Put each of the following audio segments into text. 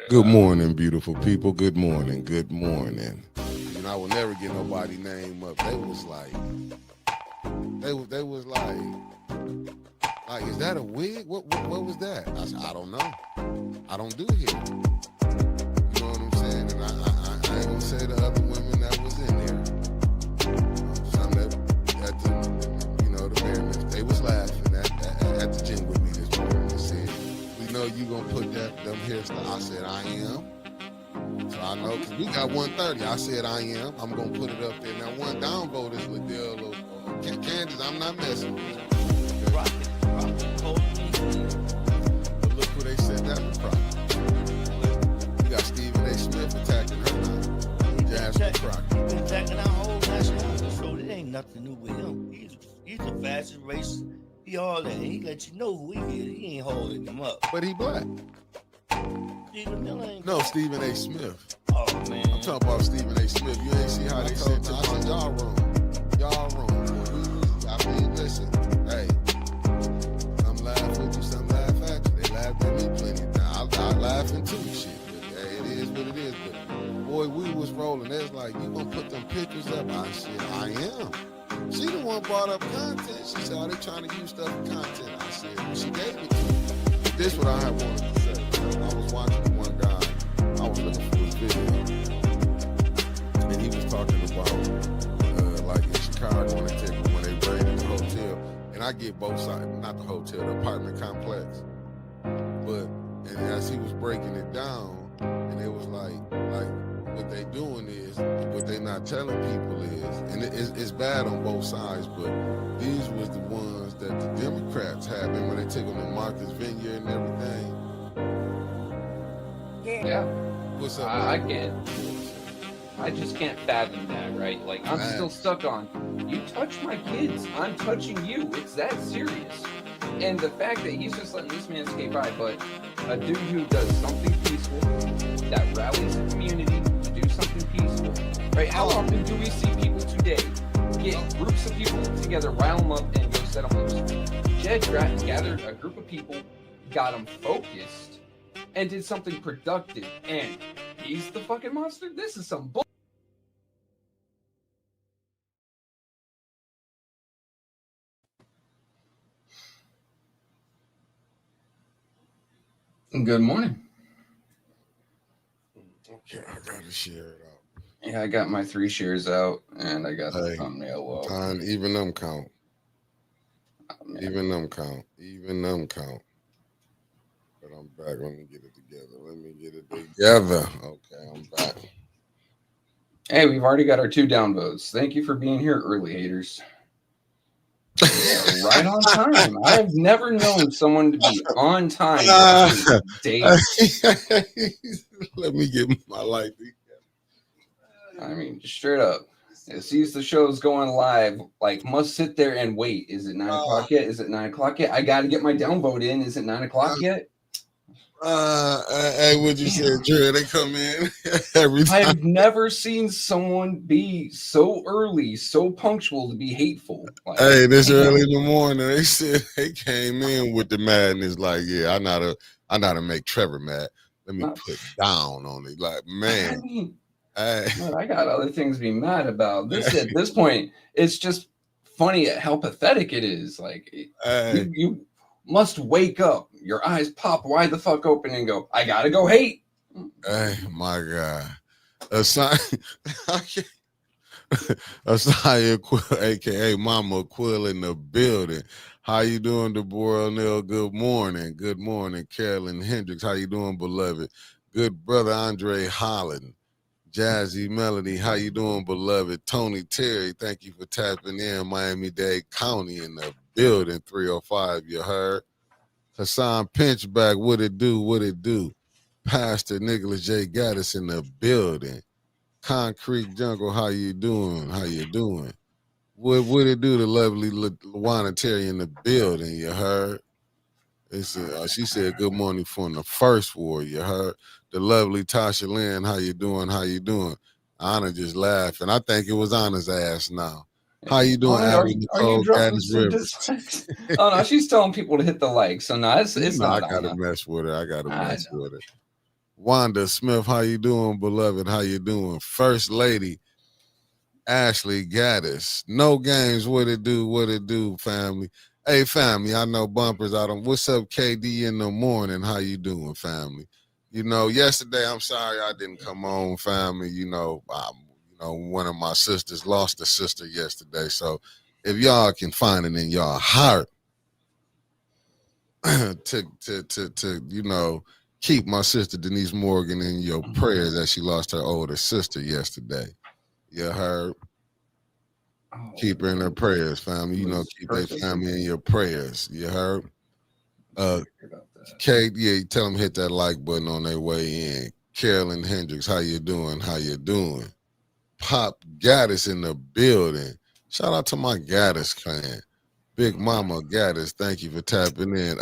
Good morning, beautiful people. Good morning. Good morning. You know, I will never get nobody name up. They was like, like, is that a wig? What was that? I said, I don't know. I don't do hair. You know what I'm saying? And I ain't gonna say the other women that was in there. Some that at the, the marriage, they was laughing at the gym with me this morning. They said, we know you gonna put them hairstyle. I said, I am. So I know, because we got 130. I said, I am. I'm going to put it up there. Now, one downvote is Liddell or Candace. I'm not messing with you. Okay? But look who they said that was probably. You got Stephen A. Smith attacking her now. Jasmine Crockett. Attacking our whole nationality. So it ain't nothing new with him. He's the fastest race. He all that. He let you know who he is. He ain't holding him up. But he black. Stephen Miller ain't. No, Stephen A. Smith. Oh, man. I'm talking about Stephen A. Smith. You ain't see how they said to I said, y'all wrong. Y'all wrong. I mean, listen. Hey, some laugh with you, some laugh at you. They laughed at me plenty of times. I laughing too, shit. But hey, it is what it is. But boy, we was rolling. They was like, you gonna put them pictures up? I said, I am. She the one brought up content. She said, are they trying to use stuff for content? I said, she gave it to me. But this what I had wanted to say. I was watching one guy. I was looking for his video, and he was talking about like in Chicago when they raided the hotel. And I get both sides, not the hotel, the apartment complex. But and as he was breaking it down, and it was like what they doing is, what they not telling people is, and it's bad on both sides, but these was the ones that the Democrats had. And when they took them to Martha's Vineyard and everything. Yeah. What's up? I can't. I just can't fathom that, right? Like, I'm still stuck on, you touch my kids, I'm touching you. It's that serious. And the fact that he's just letting this man skate by, but a dude who does something peaceful, that rallies the community to do something peaceful, right? How often do we see people today get groups of people together, rile them up, and go set them loose? Jed gathered a group of people, got them focused, and did something productive, and he's the fucking monster? This is some bull. Good morning. Okay, I gotta share it out. Yeah, I got my 3 shares out, and I got the thumbnail up. Time, even them count. Even them count. But I'm back. Let me get it together. Okay, I'm back. Hey, we've already got our 2 downvotes. Thank you for being here early, haters. Yeah, right on time. I've never known someone to be on time. Let me get my life together. I mean, straight up. It sees the show's going live, like, must sit there and wait. Is it 9 o'clock yet? Is it 9 o'clock yet? I got to get my downvote in. Is it 9 o'clock yet? Hey, what you say, Dre? They come in every time. I've never seen someone be so early, so punctual to be hateful. Like, hey, this early in the morning, they said they came in with the madness. Like, yeah, I know to make Trevor mad. Let me put down on it. Like, man. I mean, I got other things to be mad about. This at this point, it's just funny at how pathetic it is. Like, you must wake up, your eyes pop wide the fuck open and go, I gotta go hate. Hey, my God. Asaya Quill, aka Mama Quill in the building. How you doing, Deborah O'Neill? Good morning. Good morning, Carolyn Hendricks. How you doing, beloved? Good brother Andre Holland. Jazzy Melody, how you doing, beloved? Tony Terry, thank you for tapping in. Miami-Dade County in the building, 305, you heard? Hassan Pinchback, what it do? Pastor Nicholas J. Gaddis in the building. Concrete Jungle, how you doing? What it do, the lovely Luana Terry in the building, you heard? She said good morning from the first war, you heard? The lovely Tasha Lynn, how you doing? Anna just laughed, and I think it was Anna's ass now. How you doing, are you dropping some dislikes? Oh, no, she's telling people to hit the like, so no, it's not. I gotta mess with her. Wanda Smith, how you doing, beloved? How you doing? First Lady Ashley Gaddis. No games, what it do, family. Hey, family, I know bumpers out on. What's up, KD in the morning? How you doing, family? Yesterday, I'm sorry I didn't come on, family. One of my sisters lost a sister yesterday. So if y'all can find it in y'all heart to keep my sister Denise Morgan in your prayers that she lost her older sister yesterday. You heard? Keep her in her prayers, family. Keep their family in your prayers. You heard? Kate, yeah, tell them hit that like button on their way in. Carolyn Hendricks, how you doing? How you doing? Pop Gaddis in the building. Shout out to my Gaddis clan. Big Mama Gaddis, thank you for tapping in.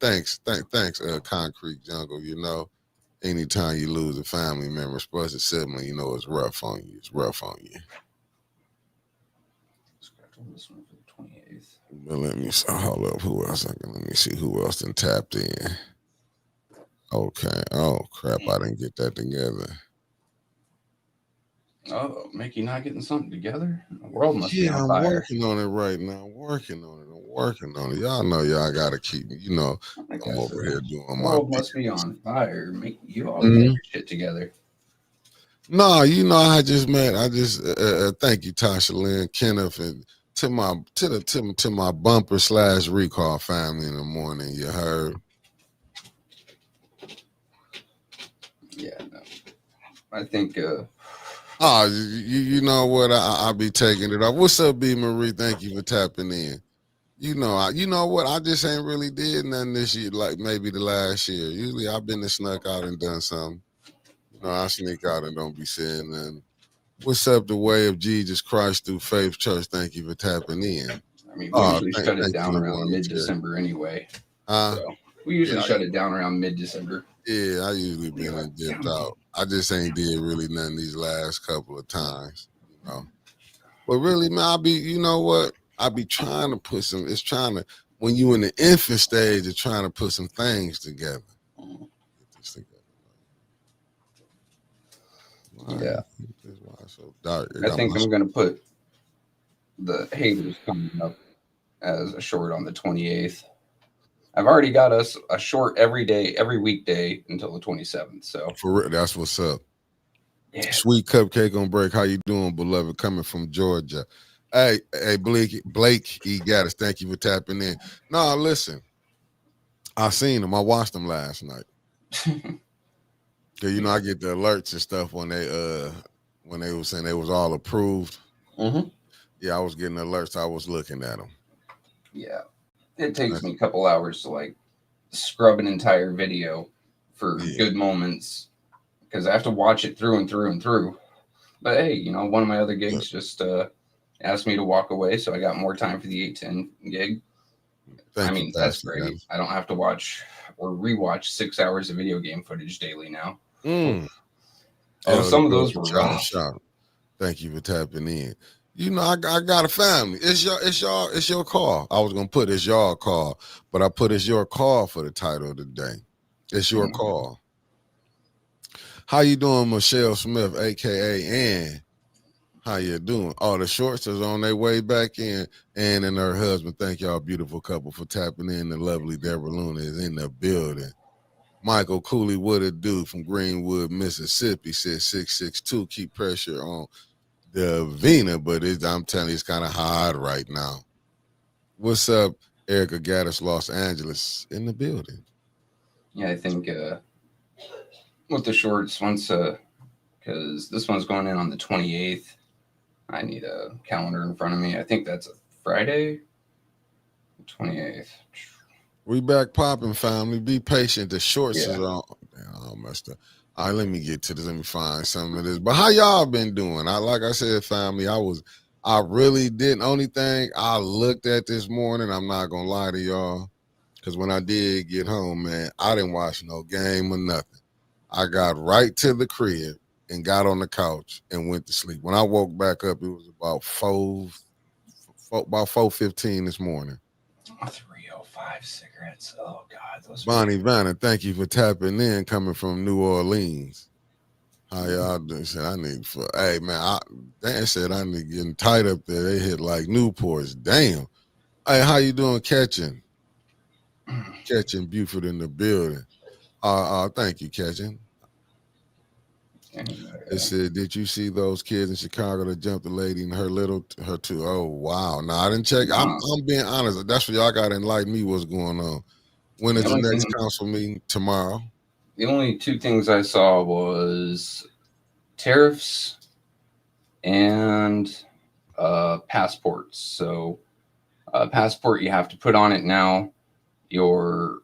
Thanks, Concrete Jungle. Anytime you lose a family member, especially a sibling, it's rough on you. It's rough on you. This one for the 28th. But let me hold up. Who else? Let me see who else then tapped in. Okay. Oh crap! I didn't get that together. Oh, Mickey not getting something together? The world must be on I'm fire. working on it right now. I'm working on it. Y'all know y'all gotta keep me. I'm over here doing the my. World must be on fire. You always have your shit together. No, I just met. Thank you, Tasha Lynn, Kenneth, and to my bumper / recall family in the morning. You heard? Yeah, no. I think. You know what? I'll be taking it off. What's up, B Marie? Thank you for tapping in. You know what? I just ain't really did nothing this year, like maybe the last year. Usually I've been to snuck out and done something. I sneak out and don't be saying nothing. What's up, the way of Jesus Christ through Faith Church? Thank you for tapping in. I mean, we usually shut it down around mid-December anyway. So we usually shut it down around mid-December. Yeah, I usually been and dipped out. I just ain't did really nothing these last couple of times, But really, man, I be trying to put some. It's trying to when you in the infant stage of trying to put some things together. Get this together. Yeah. Why it's so dark? I think I'm gonna put the haters coming up as a short on the 28th. I've already got us a short every day, every weekday until the 27th. So for real, that's what's up. Yeah. Sweet cupcake on break. How you doing, beloved? Coming from Georgia. Hey, Blake E. Gaddis, thank you for tapping in. No, listen. I seen them. I watched them last night. Cause I get the alerts and stuff when they were saying they was all approved. Mm-hmm. Yeah, I was getting alerts. I was looking at them. Yeah, it takes me a couple hours to scrub an entire video for good moments because I have to watch it through and through and through. But hey, one of my other gigs just asked me to walk away, so I got more time for the 8-10 gig. That's great. I don't have to watch or rewatch 6 hours of video game footage daily now. Some of those were rough. Thank you for tapping in. I got a family. It's your call. I was gonna put it's your call, but I put it's your call for the title of the day. It's your call. How you doing, Michelle Smith, aka Ann? How you doing? Oh, the shorts is on their way back in. Ann and her husband. Thank y'all, beautiful couple, for tapping in. The lovely Deborah Luna is in the building. Michael Cooley, what it do from Greenwood, Mississippi, says 662. Keep pressure on the Vina, but I'm telling you, it's kind of hard right now. What's up, Erica Gaddis, Los Angeles, in the building? Yeah, I think with the shorts, once because this one's going in on the 28th. I need a calendar in front of me. I think that's a Friday, 28th. We back popping, family. Be patient. The shorts is on. Damn, I messed up. All right, let me get to this. Let me find some of this. But how y'all been doing? Like I said, family, I really didn't. Only thing I looked at this morning, I'm not gonna lie to y'all, because when I did get home, man, I didn't watch no game or nothing. I got right to the crib and got on the couch and went to sleep. When I woke back up, it was about 4:15 this morning. 3:05. 5 cigarettes. Oh God, those Bonnie Vanna, thank you for tapping in, coming from New Orleans. How y'all doing? Said I need for. Hey man, Dan said I need getting tight up there. They hit like Newports. Damn. Hey, how you doing? Catching Buford in the building. Thank you, Catching. It said, did you see those kids in Chicago that jumped the lady and her too? Oh wow. No, I didn't check. I'm being honest. That's what y'all gotta enlighten me what's going on. When is the next council meeting? Tomorrow? The only two things I saw was tariffs and passports. So passport, you have to put on it now your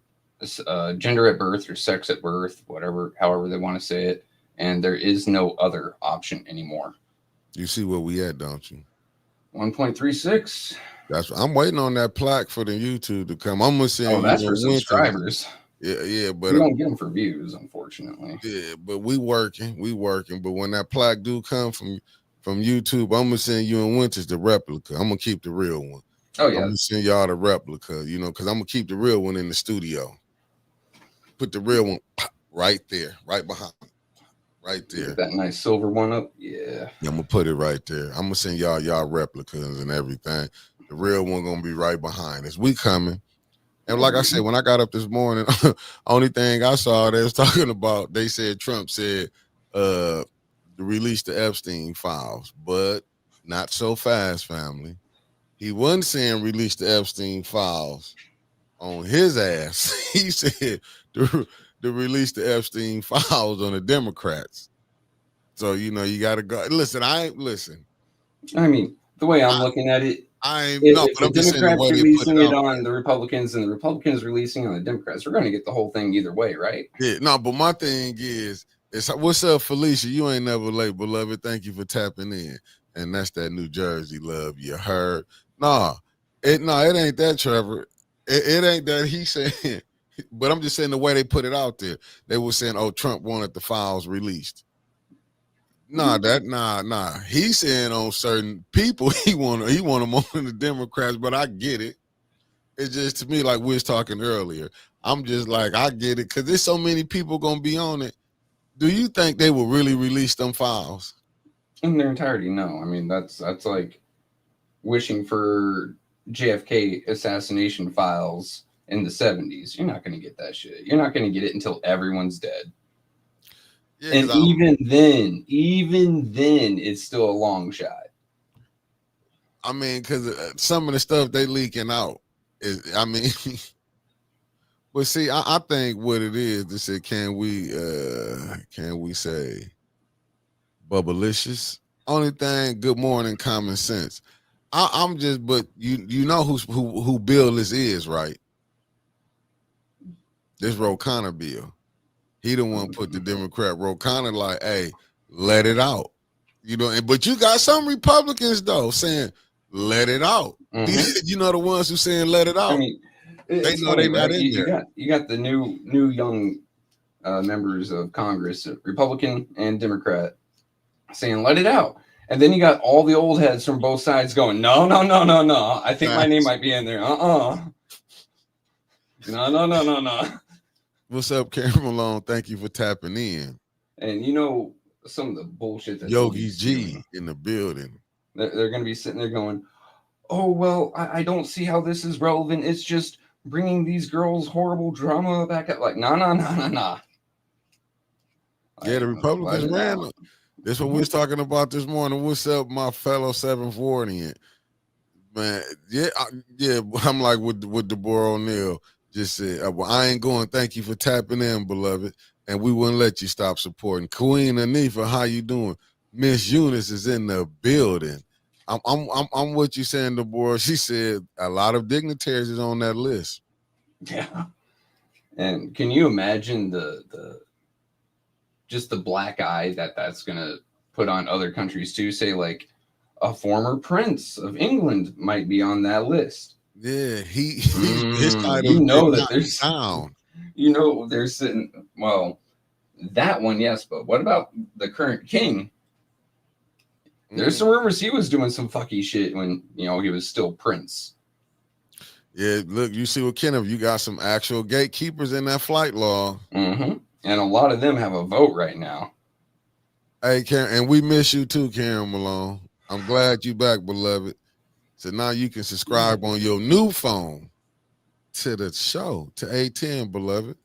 gender at birth, your sex at birth, however they want to say it. And there is no other option anymore. You see where we at, don't you? 1.36. I'm waiting on that plaque for the YouTube to come. I'm gonna send you. That's for subscribers. Yeah, but we don't get them for views, unfortunately. Yeah, but we working. But when that plaque do come from YouTube, I'm gonna send you and Winters the replica. I'm gonna keep the real one. Oh yeah, I'm gonna send y'all the replica. Because I'm gonna keep the real one in the studio. Put the real one right there, right behind. Right there. Get that nice silver one up. Yeah. I'm gonna put it right there. I'm gonna send y'all replicas and everything. The real one gonna be right behind us. We coming. And like I said, when I got up this morning, only thing I saw they was talking about, they said Trump said to release the Epstein files, but not so fast, family. He wasn't saying release the Epstein files on his ass. He said to release the Epstein files on the Democrats. So, you got to go. Listen, I mean, the way I'm looking at it, but I'm the just saying the way they releasing put it on the Republicans and the Republicans releasing on the Democrats, we're going to get the whole thing either way, right? Yeah, no, but my thing is what's up, Felicia? You ain't never late, beloved. Thank you for tapping in. And that's that New Jersey love. You heard? It ain't that, Trevor. It ain't that he saying, but I'm just saying the way they put it out there. They were saying, oh, Trump wanted the files released. Nah. He's saying on certain people he want them on the Democrats, but I get it. It's just to me like we was talking earlier. I'm just like, I get it because there's so many people gonna be on it. Do you think they will really release them files in their entirety? No. I mean, that's like wishing for JFK assassination files in the 70s. You're not going to get that shit. You're not going to get it until everyone's dead. Yeah, and even then, it's still a long shot. I mean, because some of the stuff they leaking out is, I mean, but see, I think what it is, they said, can we say bubblicious? Only thing, good morning, common sense. I'm just, but you know who bill this is, right? This Ro Khanna bill. He the one put the Democrat Ro Khanna like, hey, let it out. But you got some Republicans though saying, let it out. Mm-hmm. The ones who saying let it out. I mean, they know they're not in there. You got the new young members of Congress, Republican and Democrat, saying let it out. And then you got all the old heads from both sides going, no. I think my name might be in there. No. What's up, Karen Malone? Thank you for tapping in. And some of the bullshit that Yogi G in the building. They're going to be sitting there going, oh, well, I don't see how this is relevant. It's just bringing these girls' horrible drama back up. Like, no. Yeah, the Republicans, man. That's what we was talking about this morning. What's up, my fellow 740? Man, yeah. I'm like with Deborah O'Neill just said, well, I ain't going. Thank you for tapping in, beloved, and we wouldn't let you stop supporting. Queen Anifa, how you doing? Miss Eunice is in the building. I'm what you saying, Deborah. She said a lot of dignitaries is on that list. Yeah, and can you imagine the black eye that's gonna put on other countries too? Say like a former prince of England might be on that list. Yeah, his title. That there's down. They're sitting. Well, that one, yes, but what about the current king? There's some rumors he was doing some fucky shit when he was still prince. Yeah, look, you see what Kenneth, you got some actual gatekeepers in that flight law. Mm-hmm. And a lot of them have a vote right now. Hey, Karen, and we miss you too, Karen Malone. I'm glad you back, beloved. So now you can subscribe on your new phone to the show, to A10, beloved.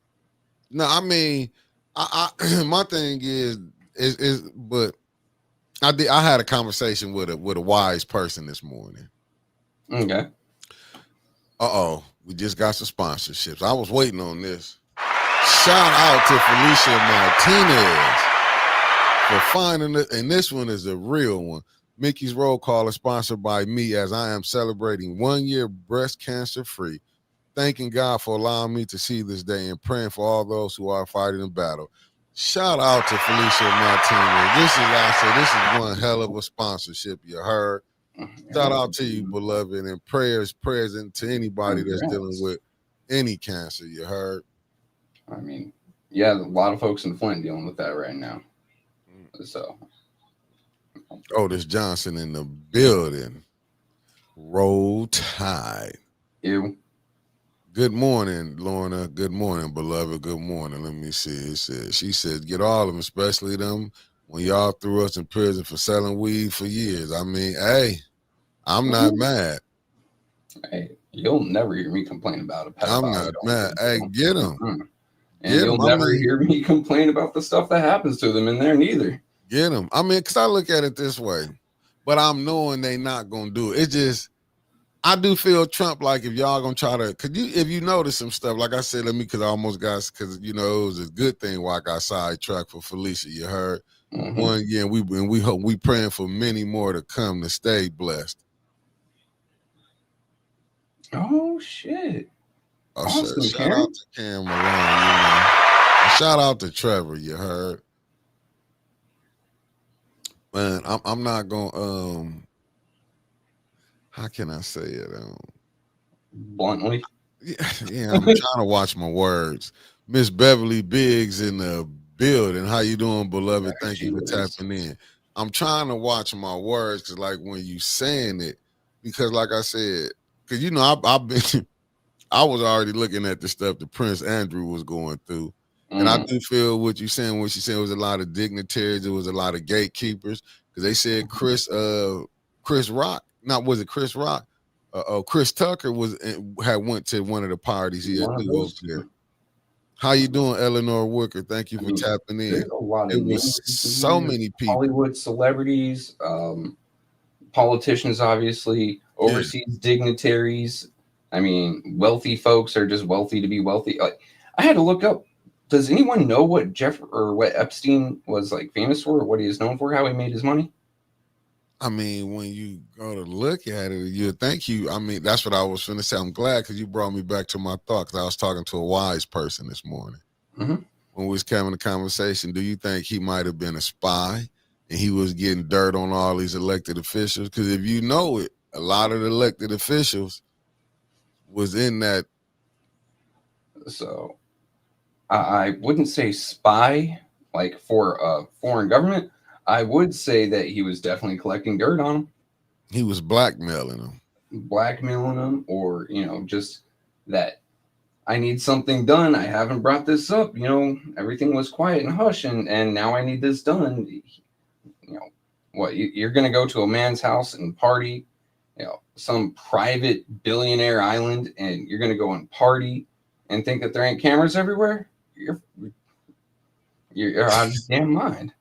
No, I mean, I my thing is, but I had a conversation with a wise person this morning. Okay. We just got some sponsorships. I was waiting on this. Shout out to Felicia Martinez for finding it, and this one is a real one. Mickey's Roll Call is sponsored by me as I am celebrating 1 year breast cancer free. Thanking God for allowing me to see this day and praying for all those who are fighting the battle. Shout out to Felicia Martinez. This is one hell of a sponsorship, you heard. Shout out to you, beloved, and prayers to anybody that's dealing with any cancer, you heard. I mean, yeah, a lot of folks in Flint dealing with that right now. So, Otis Johnson in the building. Roll Tide. you. Good morning, Lorna. Good morning, beloved. Good morning. Let me see. She said, get all of them, especially them when y'all threw us in prison for selling weed for years. I mean, hey, I'm not mad. Hey, you'll never hear me complain about a pedophile. I'm not mad. Hey, get them. And you'll never hear me complain about the stuff that happens to them in there neither. Get them. I mean, because I look at it this way, but I'm knowing they not going to do it. It's just, I do feel Trump, like if y'all gonna try to, if you notice some stuff, like I said, because I almost got, because it was a good thing why I got sidetracked for Felicia. You heard 1 year, and we hope, we praying for many more to come to stay blessed. Oh shit! Awesome, shout out to Cam Malone, shout out to Trevor. You heard, man. I'm not gonna how can I say it? Bluntly. Yeah, I'm trying to watch my words. Miss Beverly Biggs in the building. How you doing, beloved? Thank you for tapping in. I'm trying to watch my words because, like, when you saying it, because, like I said, because I've been, I was already looking at the stuff that Prince Andrew was going through, and I do feel what you're saying. What she said was a lot of dignitaries. There was a lot of gatekeepers because they said Chris Rock. Not was it Chris Rock? Chris Tucker had went to one of the parties he had threw over there. How you doing, Eleanor Wicker? Thank you for tapping in. A lot of it was so many people. Hollywood celebrities, politicians, obviously, overseas dignitaries. I mean, wealthy folks are just wealthy to be wealthy. Like, I had to look up. Does anyone know what what Epstein was like famous for, or what he is known for, how he made his money? I mean, when you go to look at it, you think that's what I was finna say. I'm glad because you brought me back to my thought, because I was talking to a wise person this morning. When we was having a conversation, do you think he might have been a spy and he was getting dirt on all these elected officials? Because if you know it, a lot of the elected officials was in that. So I wouldn't say spy, like for a foreign government. I would say that he was definitely collecting dirt on them. He was blackmailing them. Or, just that I need something done. I haven't brought this up. Everything was quiet and hush, and now I need this done. What, you're going to go to a man's house and party, some private billionaire island, and you're going to go and party and think that there ain't cameras everywhere? You're out of your damn mind.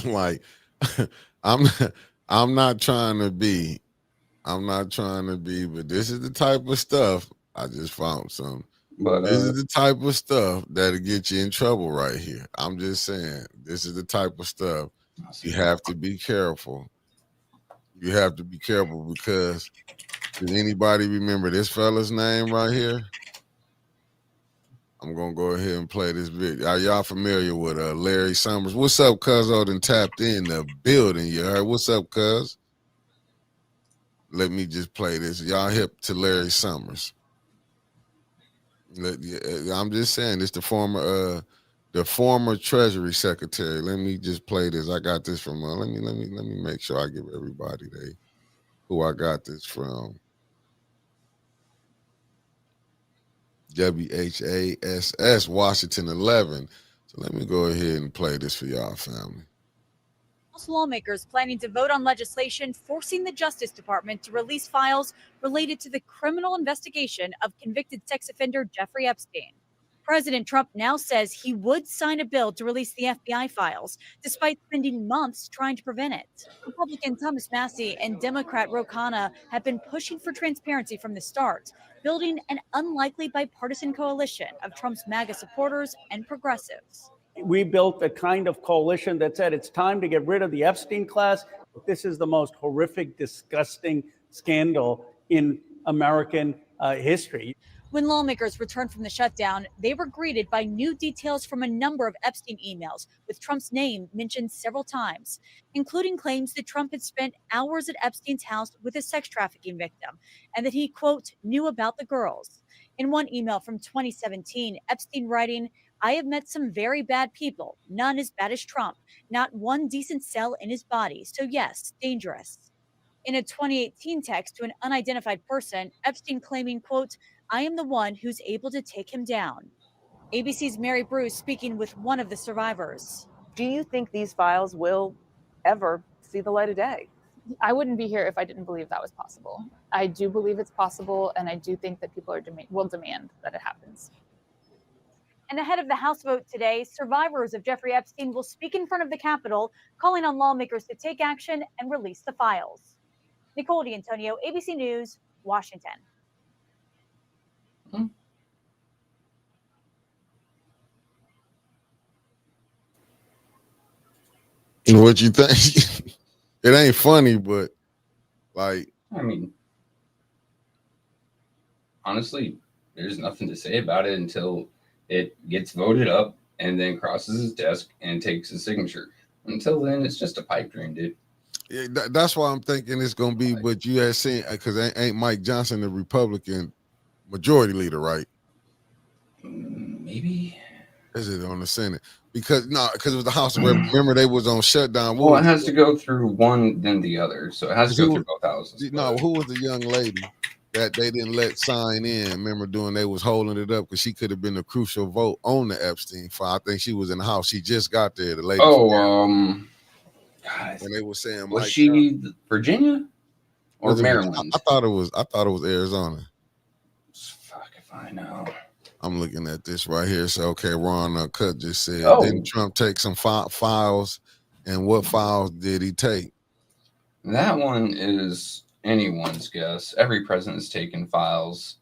Like, I'm not trying to be, but this is the type of stuff I just found some. But this is the type of stuff that'll get you in trouble right here. I'm just saying, this is the type of stuff you have to be careful. You have to be careful because does anybody remember this fella's name right here? I'm gonna go ahead and play this video. Are y'all familiar with Larry Summers? What's up, cuz? Odin tapped in the building. You heard? What's up, cuz? Let me just play this. Y'all hip to Larry Summers? I'm just saying, it's the former Treasury Secretary. Let me just play this. I got this from. Let me make sure I give everybody who I got this from. WHASS, Washington 11. So let me go ahead and play this for y'all, family. House lawmakers planning to vote on legislation forcing the Justice Department to release files related to the criminal investigation of convicted sex offender Jeffrey Epstein. President Trump now says he would sign a bill to release the FBI files, despite spending months trying to prevent it. Republican Thomas Massie and Democrat Ro Khanna have been pushing for transparency from the start, building an unlikely bipartisan coalition of Trump's MAGA supporters and progressives. We built a kind of coalition that said it's time to get rid of the Epstein class. This is the most horrific, disgusting scandal in American history. When lawmakers returned from the shutdown, they were greeted by new details from a number of Epstein emails, with Trump's name mentioned several times, including claims that Trump had spent hours at Epstein's house with a sex trafficking victim, and that he, quote, knew about the girls. In one email from 2017, Epstein writing, "I have met some very bad people, none as bad as Trump, not one decent cell in his body, so yes, dangerous." In a 2018 text to an unidentified person, Epstein claiming, quote, "I am the one who's able to take him down." ABC's Mary Bruce speaking with one of the survivors. Do you think these files will ever see the light of day? I wouldn't be here if I didn't believe that was possible. I do believe it's possible, and I do think that people will demand that it happens. And ahead of the House vote today, survivors of Jeffrey Epstein will speak in front of the Capitol, calling on lawmakers to take action and release the files. Nicole D'Antonio, ABC News, Washington. What you think? It ain't funny, but like, I mean, honestly, there's nothing to say about it until it gets voted up and then crosses his desk and takes his signature. Until then, it's just a pipe dream, dude. Yeah, that's why I'm thinking it's gonna be what you had seen, because ain't Mike Johnson the Republican majority leader, right? Maybe. Is it on the Senate? Because it was the House of Representatives. Remember, they was on shutdown. Well, it has to go through one, then the other, so it has to go through both houses. No, who was the young lady that they didn't let sign in? Remember, they was holding it up because she could have been a crucial vote on the Epstein file. I think she was in the House. She just got there. The lady. God, and they were saying, was she Virginia or Maryland? I thought it was Arizona. Fuck if I know. I'm looking at this right here. So, okay, Ron Cut just said, didn't Trump take some files? And what files did he take? That one is anyone's guess. Every president's taken files.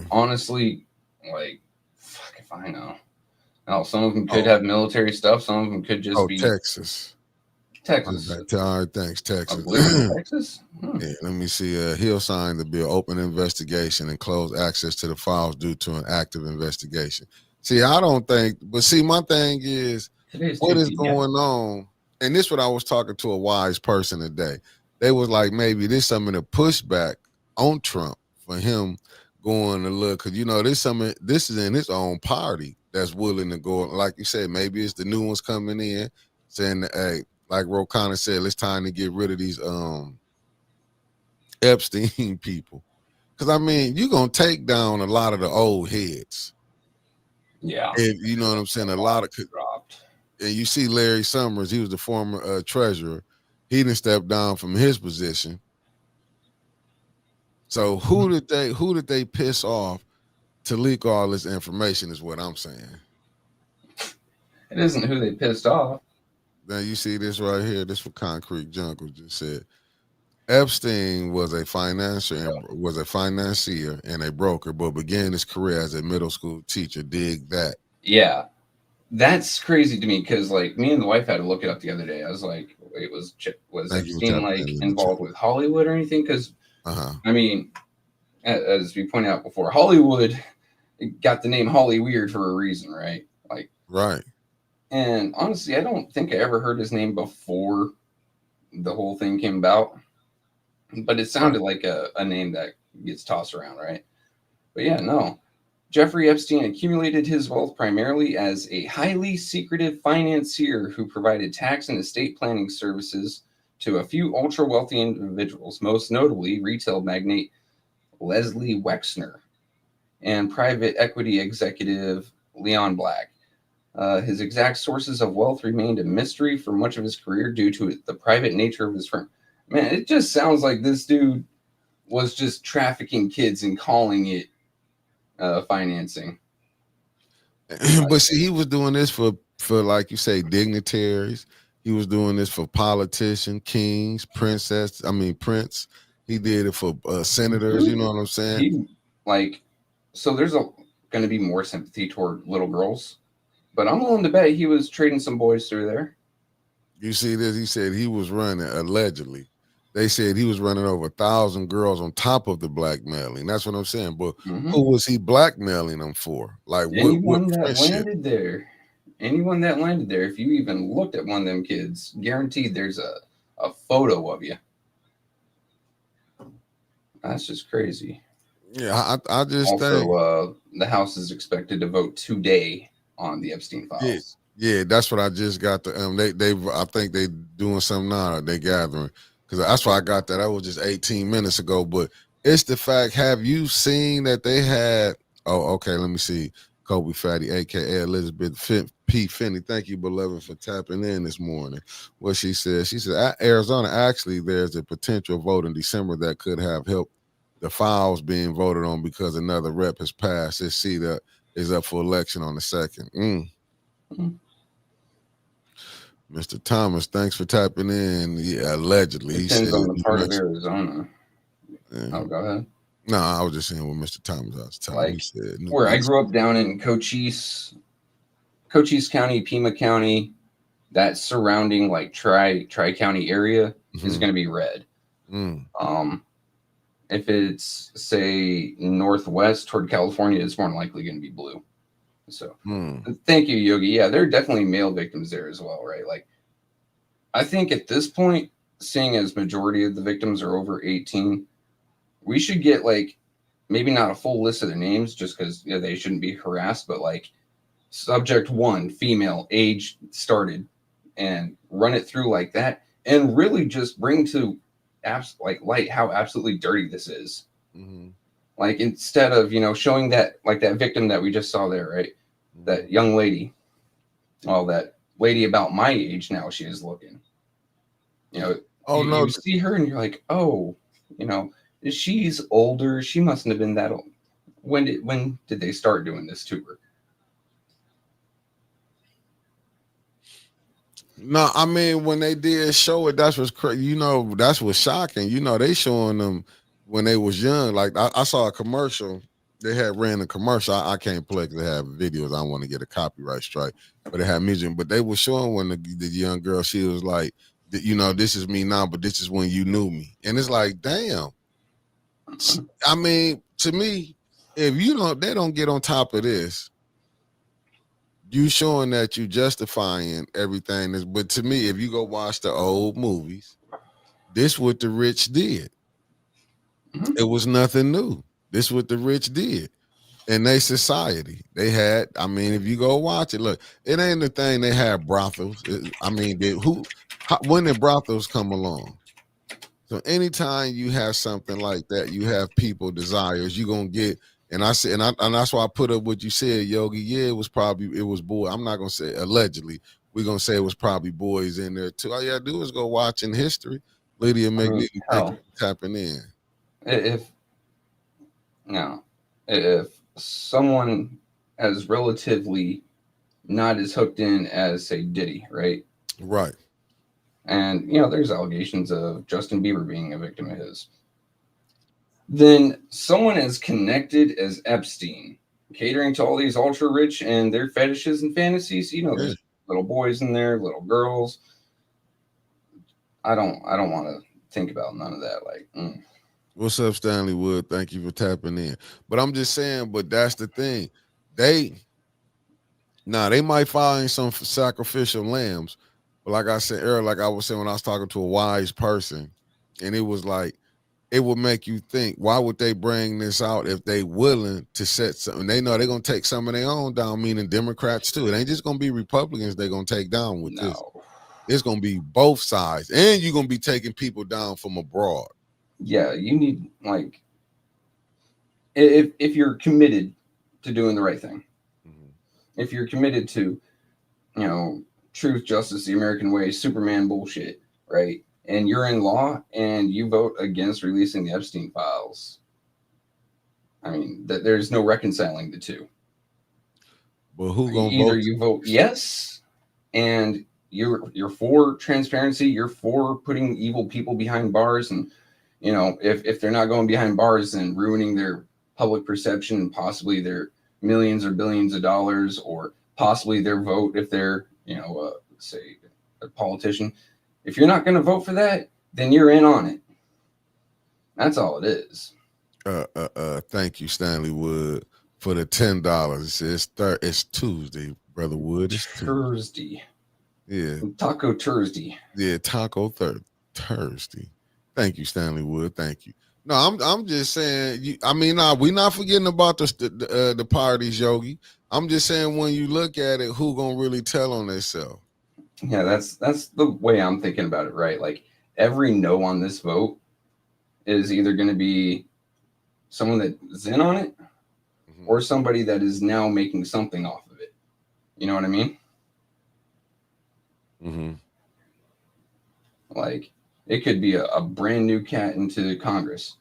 Honestly, like, fuck if I know. Now, some of them could have military stuff. Some of them could just be Texas. Texas. All right, thanks, Texas. Texas? Yeah, let me see. He'll sign the bill, open investigation, and close access to the files due to an active investigation. See, I don't think, but see, my thing is, what is going on? And this is what I was talking to a wise person today. They was like, maybe there's some of the pushback on Trump for him going to look, because this is in his own party that's willing to go. Like you said, maybe it's the new ones coming in saying, hey, like Ro Khanna said, it's time to get rid of these Epstein people. Because, I mean, you're going to take down a lot of the old heads. Yeah. And, you know what I'm saying? A lot of dropped. And you see Larry Summers, he was the former treasurer. He didn't step down from his position. So who did they piss off to leak all this information is what I'm saying. It isn't who they pissed off. Now you see this right here. This what Concrete Jungle just said. Epstein was a financier and a broker, but began his career as a middle school teacher. Dig that. Yeah, that's crazy to me because, like, me and the wife had to look it up the other day. I was like, "Wait, was Epstein like involved with Hollywood or anything?" Because I mean, as we pointed out before, Hollywood got the name Holly Weird for a reason, right? Like, right. And honestly, I don't think I ever heard his name before the whole thing came about. But it sounded like a name that gets tossed around, right? But yeah, no. Jeffrey Epstein accumulated his wealth primarily as a highly secretive financier who provided tax and estate planning services to a few ultra-wealthy individuals, most notably retail magnate Leslie Wexner. and private equity executive Leon Black. His exact sources of wealth remained a mystery for much of his career due to the private nature of his firm. Man, it just sounds like this dude was just trafficking kids and calling it financing. But see, he was doing this for like you say, dignitaries. He was doing this for politicians, kings, princess. I mean, prince. He did it for senators. You know what I'm saying? He so there's going to be more sympathy toward little girls, but I'm willing to bet he was trading some boys through there. You see this? He said he was running, allegedly. They said he was running over 1,000 girls on top of the blackmailing. That's what I'm saying. But who was he blackmailing them for? Like anyone what that friendship? landed there, if you even looked at one of them kids, guaranteed there's a photo of you. That's just crazy. Yeah, I just also, think the House is expected to vote today on the Epstein files. Yeah, that's what I just got. I think they doing something now. They gathering because that's why I got that. That was just 18 minutes ago. But it's the fact. Have you seen that they had? Oh, okay. Let me see. Kobe Fatty, aka Elizabeth P. Finney. Thank you, beloved, for tapping in this morning. What she said. She said Arizona actually there's a potential vote in December that could have helped the files being voted on because another rep has passed. This seat is up for election on the 2nd. Mr. Thomas, thanks for tapping in. Yeah, allegedly. Depends on the part of Arizona. Yeah. Oh, go ahead. No, I was just saying what Mr. Thomas was telling me. He said, where I grew up down in Cochise County, Pima County, that surrounding like Tri-County area is going to be red. If it's, say, northwest toward California, it's more than likely going to be blue. So thank you, Yogi. Yeah, there are definitely male victims there as well, right? Like, I think at this point, seeing as majority of the victims are over 18, we should get like maybe not a full list of their names just because they shouldn't be harassed, but like subject 1, female, age started, and run it through like that, and really just bring to light how absolutely dirty this is. Like, instead of showing that, like that victim that we just saw there, right? That young lady, that lady about my age now, she is looking. You see her and you're like, she's older. She mustn't have been that old. When did they start doing this to her? No, I mean, when they did show it, that's what's crazy. That's what's shocking. They showing them when they was young. Like I saw a commercial. They had ran a commercial. I can't play because they have videos. I don't want to get a copyright strike, but they had music. But they were showing when the young girl, she was like, this is me now, but this is when you knew me. And it's like, damn. I mean, to me, if they don't get on top of this, you showing that you justifying everything. But to me, if you go watch the old movies, this what the rich did. It was nothing new. This what the rich did in their society. They had, if you go watch it, look, it ain't the thing they had brothels. When did brothels come along? So anytime you have something like that, you have people desires, you're gonna get. And I said, and that's why I put up what you said, Yogi. Yeah, it was boy. I'm not gonna say allegedly. We're gonna say it was probably boys in there too. All you gotta do is go watch in history. Lydia McNeely tapping in. If someone as relatively not as hooked in as, say, Diddy, right? Right. And there's allegations of Justin Bieber being a victim of his. Then someone as connected as Epstein, catering to all these ultra rich and their fetishes and fantasies, there's little boys in there, little girls. I don't want to think about none of that. What's up, Stanley Wood? Thank you for tapping in. But I'm just saying, but that's the thing. They might find some sacrificial lambs, but like I said earlier, like I was saying when I was talking to a wise person, and it was like, it would make you think, why would they bring this out if they willing to set something? They know they're going to take some of their own down, meaning Democrats too. It ain't just going to be Republicans they're going to take down with this. It's going to be both sides. And you're going to be taking people down from abroad. Yeah, you need, if you're committed to doing the right thing, Mhm. if you're committed to, truth, justice, the American way, Superman bullshit, right? And you're in law and you vote against releasing the Epstein files, I mean, there's no reconciling the two. But who gonna Either vote? you vote yes, and you're for transparency, you're for putting evil people behind bars, and if they're not going behind bars, then ruining their public perception and possibly their millions or billions of dollars, or possibly their vote if they're say a politician. If you're not going to vote for that, then you're in on it. That's all it is. Thank you, Stanley Wood, for the $10. It's Tuesday, brother Wood. It's Tuesday. Thursday. Yeah, Taco Thursday. yeah, Taco Thursday. Thank you, Stanley Wood. Thank you. No, I'm just saying. We're not forgetting about the parties, Yogi. I'm just saying when you look at it, who gonna really tell on themselves? Yeah, that's the way I'm thinking about it, right? Like every no on this vote is either going to be someone that's in on it or somebody that is now making something off of it. You know what I mean? Mm-hmm. Like it could be a brand new cat into Congress,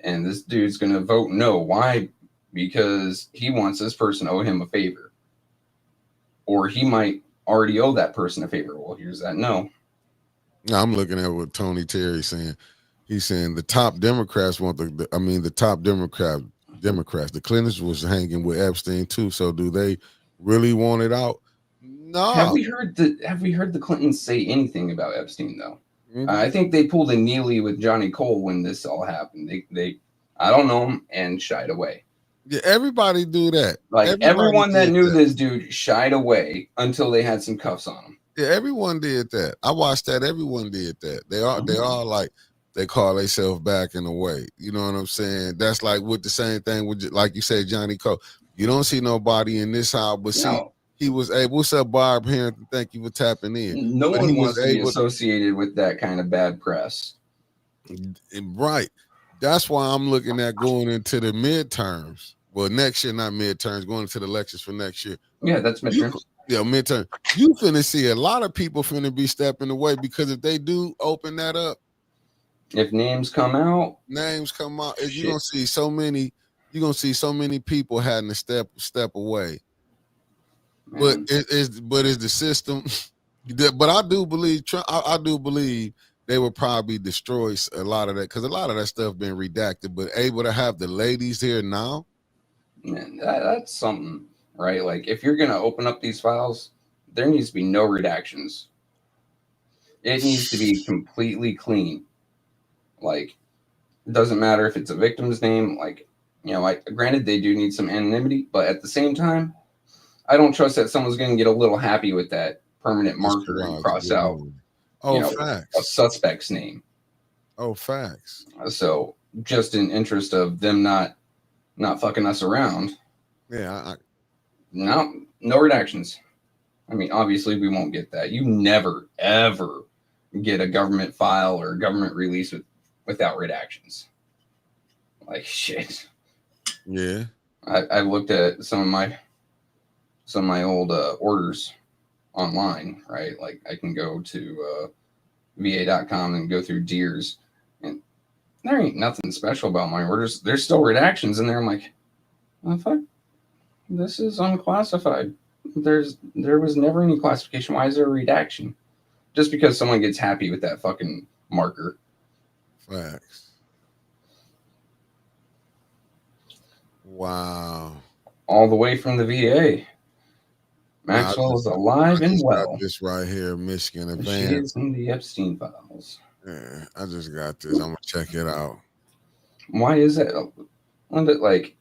and this dude's going to vote no. Why? Because he wants this person to owe him a favor, or he might already owe that person a favor. Well, here's that no. Now I'm looking at what Tony Terry's saying. He's saying the top Democrats want the top Democrats. The Clintons was hanging with Epstein too. So do they really want it out? No. Have we heard the Clintons say anything about Epstein though? Mm-hmm. I think they pulled a Neely with Johnny Cole when this all happened. They I don't know him and shied away. Yeah, everybody do that. Like everyone that knew this dude shied away until they had some cuffs on him. Yeah, everyone did that. I watched that. Everyone did that. They all like they call themselves backing away. You know what I'm saying? That's like with the same thing with, like you said, Johnny Cole. You don't see nobody in this house, but see, he was able. What's up, Barb Harrington? Thank you for tapping in. No one wants to be associated with that kind of bad press. Right. That's why I'm looking at going into the midterms. Well, next year, not midterms, going into the elections for next year. Yeah, that's midterms. Yeah, midterm. You finna see a lot of people finna be stepping away because if they do open that up, if names come out, you're gonna see so many. You're gonna see so many people having to step away. Man. But is the system? But I do believe I do believe they would probably destroy a lot of that because a lot of that stuff been redacted. But able to have the ladies here now, man, that's something, right? Like if you're gonna open up these files, there needs to be no redactions. It needs to be completely clean. Like, it doesn't matter if it's a victim's name. Like, like granted they do need some anonymity, but at the same time, I don't trust that someone's going to get a little happy with that permanent marker and cross out, facts. A suspect's name. Oh, facts. So just in interest of them not fucking us around. Yeah. No redactions. I mean, obviously we won't get that. You never, ever get a government file or a government release without redactions. Like shit. Yeah. I looked at some of my old orders online, right? Like I can go to va.com and go through DEERS, and there ain't nothing special about my orders. There's still redactions in there. I'm like, oh, fuck, this is unclassified. There was never any classification. Why is there a redaction? Just because someone gets happy with that fucking marker. Facts. Wow. All the way from the VA. Maxwell is alive and well. This right here, Michigan Advance. She is in the Epstein files. Yeah, I just got this. I'm gonna check it out. Why is that? Like,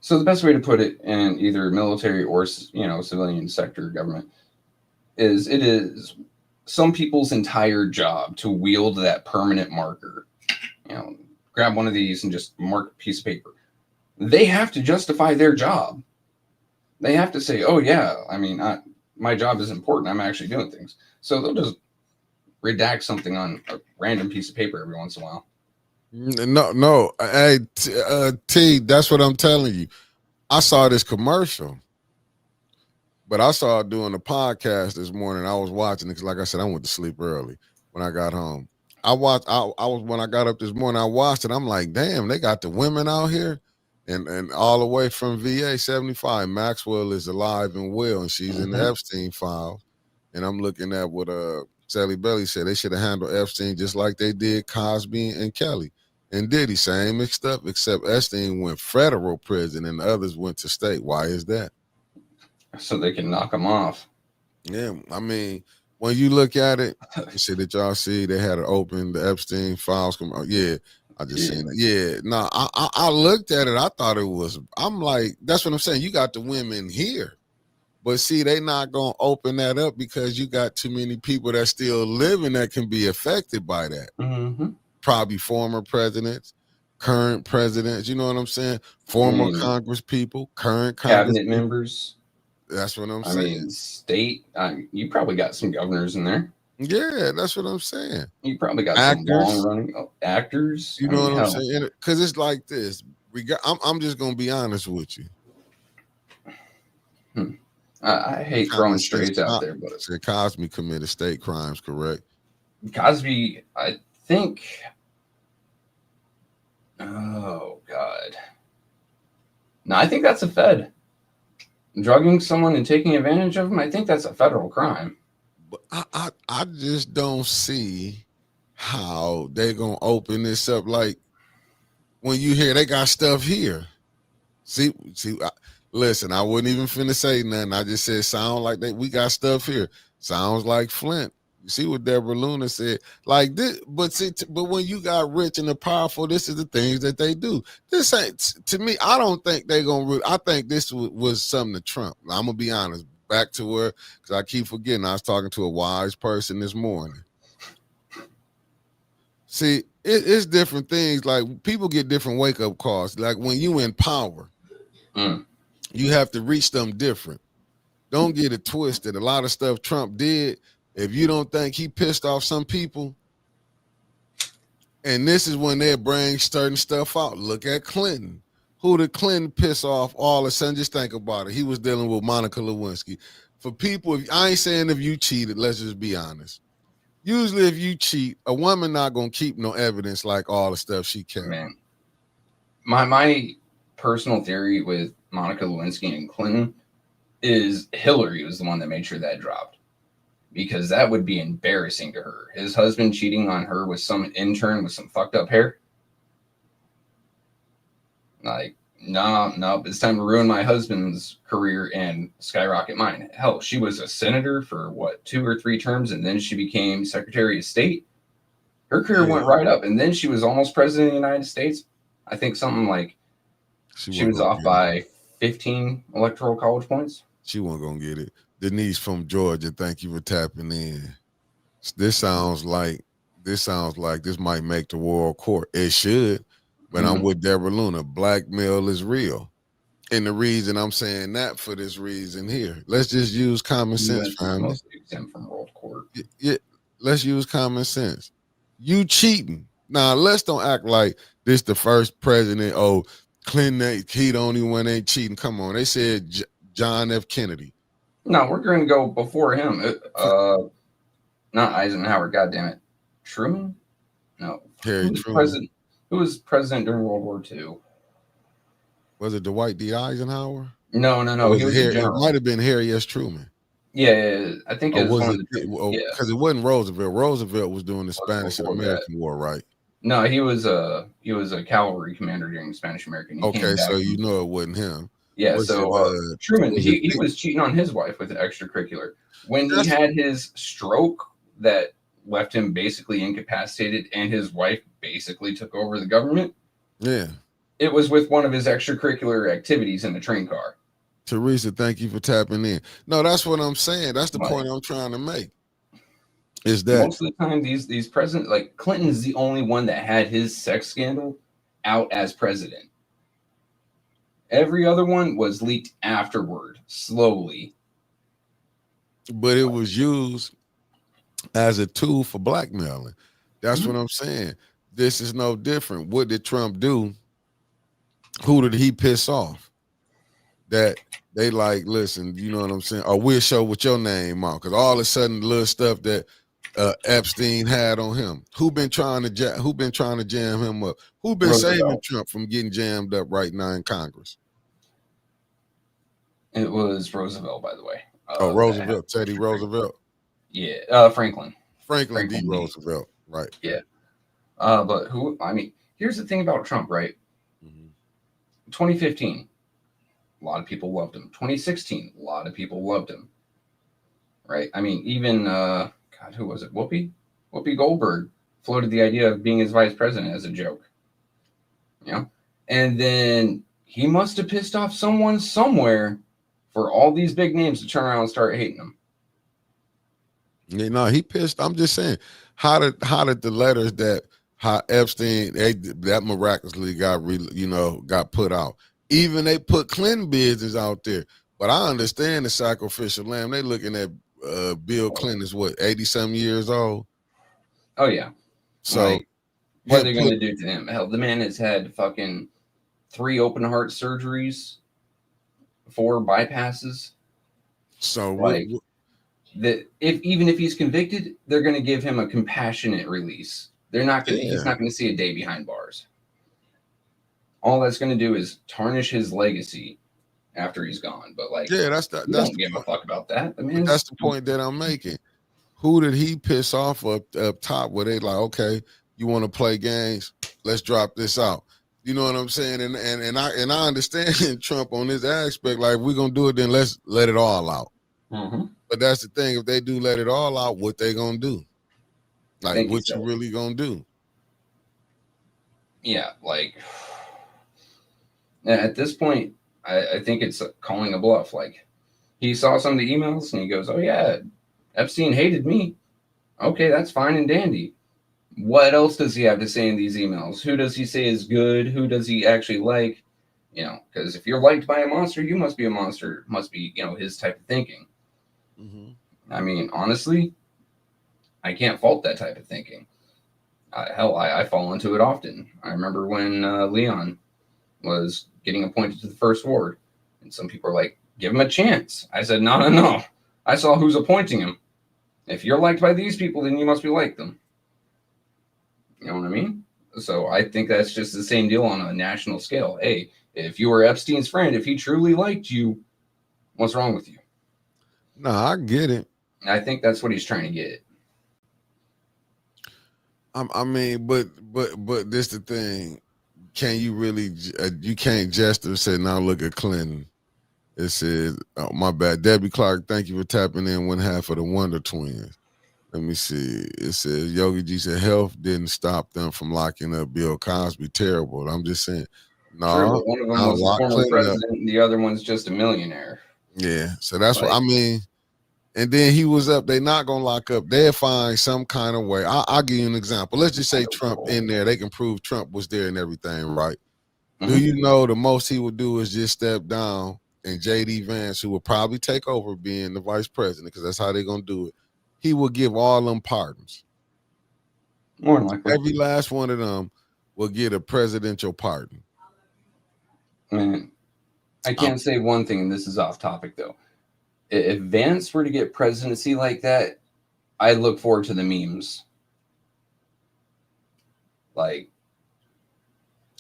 so the best way to put it in either military or civilian sector government is it is some people's entire job to wield that permanent marker. Grab one of these and just mark a piece of paper. They have to justify their job. They have to say, oh, yeah, I mean, my job is important. I'm actually doing things. So they'll just redact something on a random piece of paper every once in a while. No. Hey, T, that's what I'm telling you. I saw this commercial, but I saw it doing a podcast this morning. I was watching it because, like I said, I went to sleep early when I got home. I was when I got up this morning. I watched it. I'm like, damn, they got the women out here, and all the way from VA 75. Maxwell is alive and well, and she's in the Epstein file. And I'm looking at what Sally Belly said. They should have handled Epstein just like they did Cosby and Kelly. And Diddy, same mixed up, except Epstein went federal prison and the others went to state. Why is that? So they can knock them off. Yeah, I mean, when you look at it, you see that y'all see they had to open the Epstein files. Come out. Yeah, I just seen it. Yeah, no, I looked at it. I thought it was. I'm like, that's what I'm saying. You got the women here, but see, they not gonna open that up because you got too many people that still living that can be affected by that. Mm-hmm. Probably former presidents, current presidents. You know what I'm saying? Former Congress people, current cabinet people. members. That's what I'm saying. I mean, state. You probably got some governors in there. Yeah, that's what I'm saying. You probably got actors, some long running actors. You know what I'm saying? Because it's like this. I'm just gonna be honest with you. I hate throwing strays out there, but Cosby committed state crimes, correct? Cosby, I think. Oh God. No, I think that's a Fed. Drugging someone and taking advantage of them, I think that's a federal crime. But I just don't see how they're gonna open this up. Like when you hear they got stuff here. See, listen, I wouldn't even finna say nothing. I just said sound like we got stuff here. Sounds like Flint. You see what Deborah Luna said? Like this, but see, but when you got rich and the powerful, this is the things that they do. This ain't to me. I don't think they gonna. I think this was something to Trump. I'm gonna be honest. Back to where, because I keep forgetting. I was talking to a wise person this morning. See, it's different things. Like people get different wake up calls. Like when you in power, you have to reach them different. Don't get it twisted. A lot of stuff Trump did. If you don't think he pissed off some people, and this is when they bring certain stuff out. Look at Clinton. Who did Clinton piss off all of a sudden? Just think about it. He was dealing with Monica Lewinsky. For people, I ain't saying if you cheated, let's just be honest. Usually if you cheat, a woman not going to keep no evidence like all the stuff she kept. Man, my personal theory with Monica Lewinsky and Clinton is Hillary was the one that made sure that dropped. Because that would be embarrassing to her. His husband cheating on her with some intern with some fucked up hair. Like, no, it's time to ruin my husband's career and skyrocket mine. Hell, she was a senator for 2 or 3 terms, and then she became Secretary of State. Her career went right up, and then she was almost president of the United States. I think something like she was off by 15 electoral college points. She wasn't gonna get it. Denise from Georgia, thank you for tapping in. This sounds like this might make the world court. It should, but I'm with Deborah Luna. Blackmail is real. And the reason I'm saying that for this reason here. Let's just use common sense, family. Mostly exempt from world court. Yeah, let's use common sense. You cheating. Now, let's don't act like this the first president. Oh, Clinton, he the only one ain't cheating. Come on. They said John F. Kennedy. No, we're going to go before him. Not Eisenhower, goddammit. Truman? No. Harry Truman. Who was president during World War II? Was it Dwight D. Eisenhower? No. He was Harry, it might have been Harry S. Truman. Yeah, I think it was because it wasn't Roosevelt. Roosevelt was doing the Spanish and American War, right? No, he was a cavalry commander during the Spanish American. Okay, so you know it wasn't him. Yeah, Truman, he was cheating on his wife with an extracurricular. When he had his stroke that left him basically incapacitated and his wife basically took over the government. Yeah. It was with one of his extracurricular activities in the train car. Teresa, thank you for tapping in. No, that's what I'm saying. That's the point I'm trying to make. Is that most of the time these presidents, like Clinton's the only one that had his sex scandal out as president. Every other one was leaked afterward, slowly. But it was used as a tool for blackmailing. That's what I'm saying. this is no different. What did Trump do? Who did he piss off? That they like, listen, you know what I'm saying? Or we'll show with your name on. Because all of a sudden, the little stuff that Epstein had on him. Who been trying to jam him up? Who been saving Roosevelt. Trump from getting jammed up right now in Congress? It was Roosevelt, by the way. Roosevelt, Teddy Roosevelt. Yeah, Franklin D. D. Roosevelt, right. Yeah. But who? I mean, here's the thing about Trump, right? 2015, a lot of people loved him. 2016, a lot of people loved him. Right? I mean, even God, who was it? Whoopi Goldberg floated the idea of being his vice president as a joke. You know, and then he must have pissed off someone somewhere for all these big names to turn around and start hating him. Yeah, no, he pissed. I'm just saying, how did the letters that Epstein that miraculously got put out? Even they put Clinton business out there. But I understand the sacrificial lamb. They looking at Bill Clinton is what, 80-some years old. Oh yeah. So like, what are they going to do to him? Hell, the man has had fucking 3 open heart surgeries, 4 bypasses. So like that, even if he's convicted, they're going to give him a compassionate release. They're not going. He's not going to see a day behind bars. All that's going to do is tarnish his legacy after he's gone. But like, that's don't give a fuck about that. That's the point that I'm making. Who did he piss off up top where they like, okay, you want to play games? Let's drop this out. You know what I'm saying? And I understand Trump on this aspect. Like, if we're gonna do it, then let's let it all out. Mm-hmm. But that's the thing. If they do let it all out, what they gonna do? Like, what so. you really gonna do? Yeah, like at this point, I think it's calling a bluff. Like, he saw some of the emails and he goes, "Oh yeah, Epstein hated me. Okay, that's fine and dandy. What else does he have to say in these emails? Who does he say is good? Who does he actually like? You know, because if you're liked by a monster, you must be a monster. Must be, his type of thinking." I mean, honestly, I can't fault that type of thinking. I fall into it often. I remember when Leon was getting appointed to the first ward, and some people are like, "Give him a chance." I said, No. I saw who's appointing him. If you're liked by these people, then you must be like them. You know what I mean? So I think that's just the same deal on a national scale. Hey, if you were Epstein's friend, if he truly liked you, what's wrong with you? No, I get it. I think that's what he's trying to get. I mean, but this the thing. Can you really? You can't just say, "Now look at Clinton." It says, "Oh, my bad, Debbie Clark. Thank you for tapping in 1/2 of the Wonder Twins." Let me see. It says Yogi G said health didn't stop them from locking up Bill Cosby. Terrible. I'm just saying, no. Sure, but one of them was a former president, and the other one's just a millionaire. Yeah, so that's what I mean. And then he was up. They're not gonna lock up. They'll find some kind of way. I'll give you an example. Let's just say Trump in there. They can prove Trump was there and everything, right? Do you know the most he would do is just step down, and J.D. Vance, who will probably take over being the vice president, because that's how they're gonna do it. He will give all them pardons. More than likely, every last one of them will get a presidential pardon. Man, I can't say one thing, and this is off topic though. If Vance were to get presidency like that, I look forward to the memes. Like,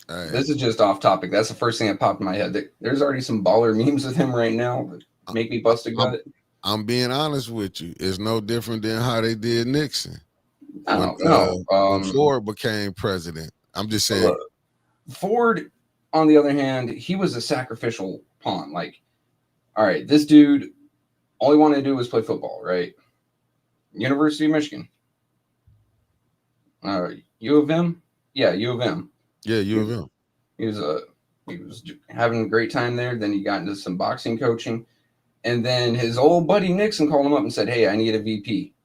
this is just off topic. That's the first thing that popped in my head. There's already some baller memes with him right now that make me bust a gut. I'm being honest with you. It's no different than how they did Nixon. When Ford became president. I'm just saying. Ford, on the other hand, he was a sacrificial pawn. Like, all right, this dude, all he wanted to do was play football, right? University of Michigan. U of M? Yeah, U of M. Yeah, U of M. He was having a great time there. Then he got into some boxing coaching. And then his old buddy Nixon called him up and said, "Hey, I need a VP."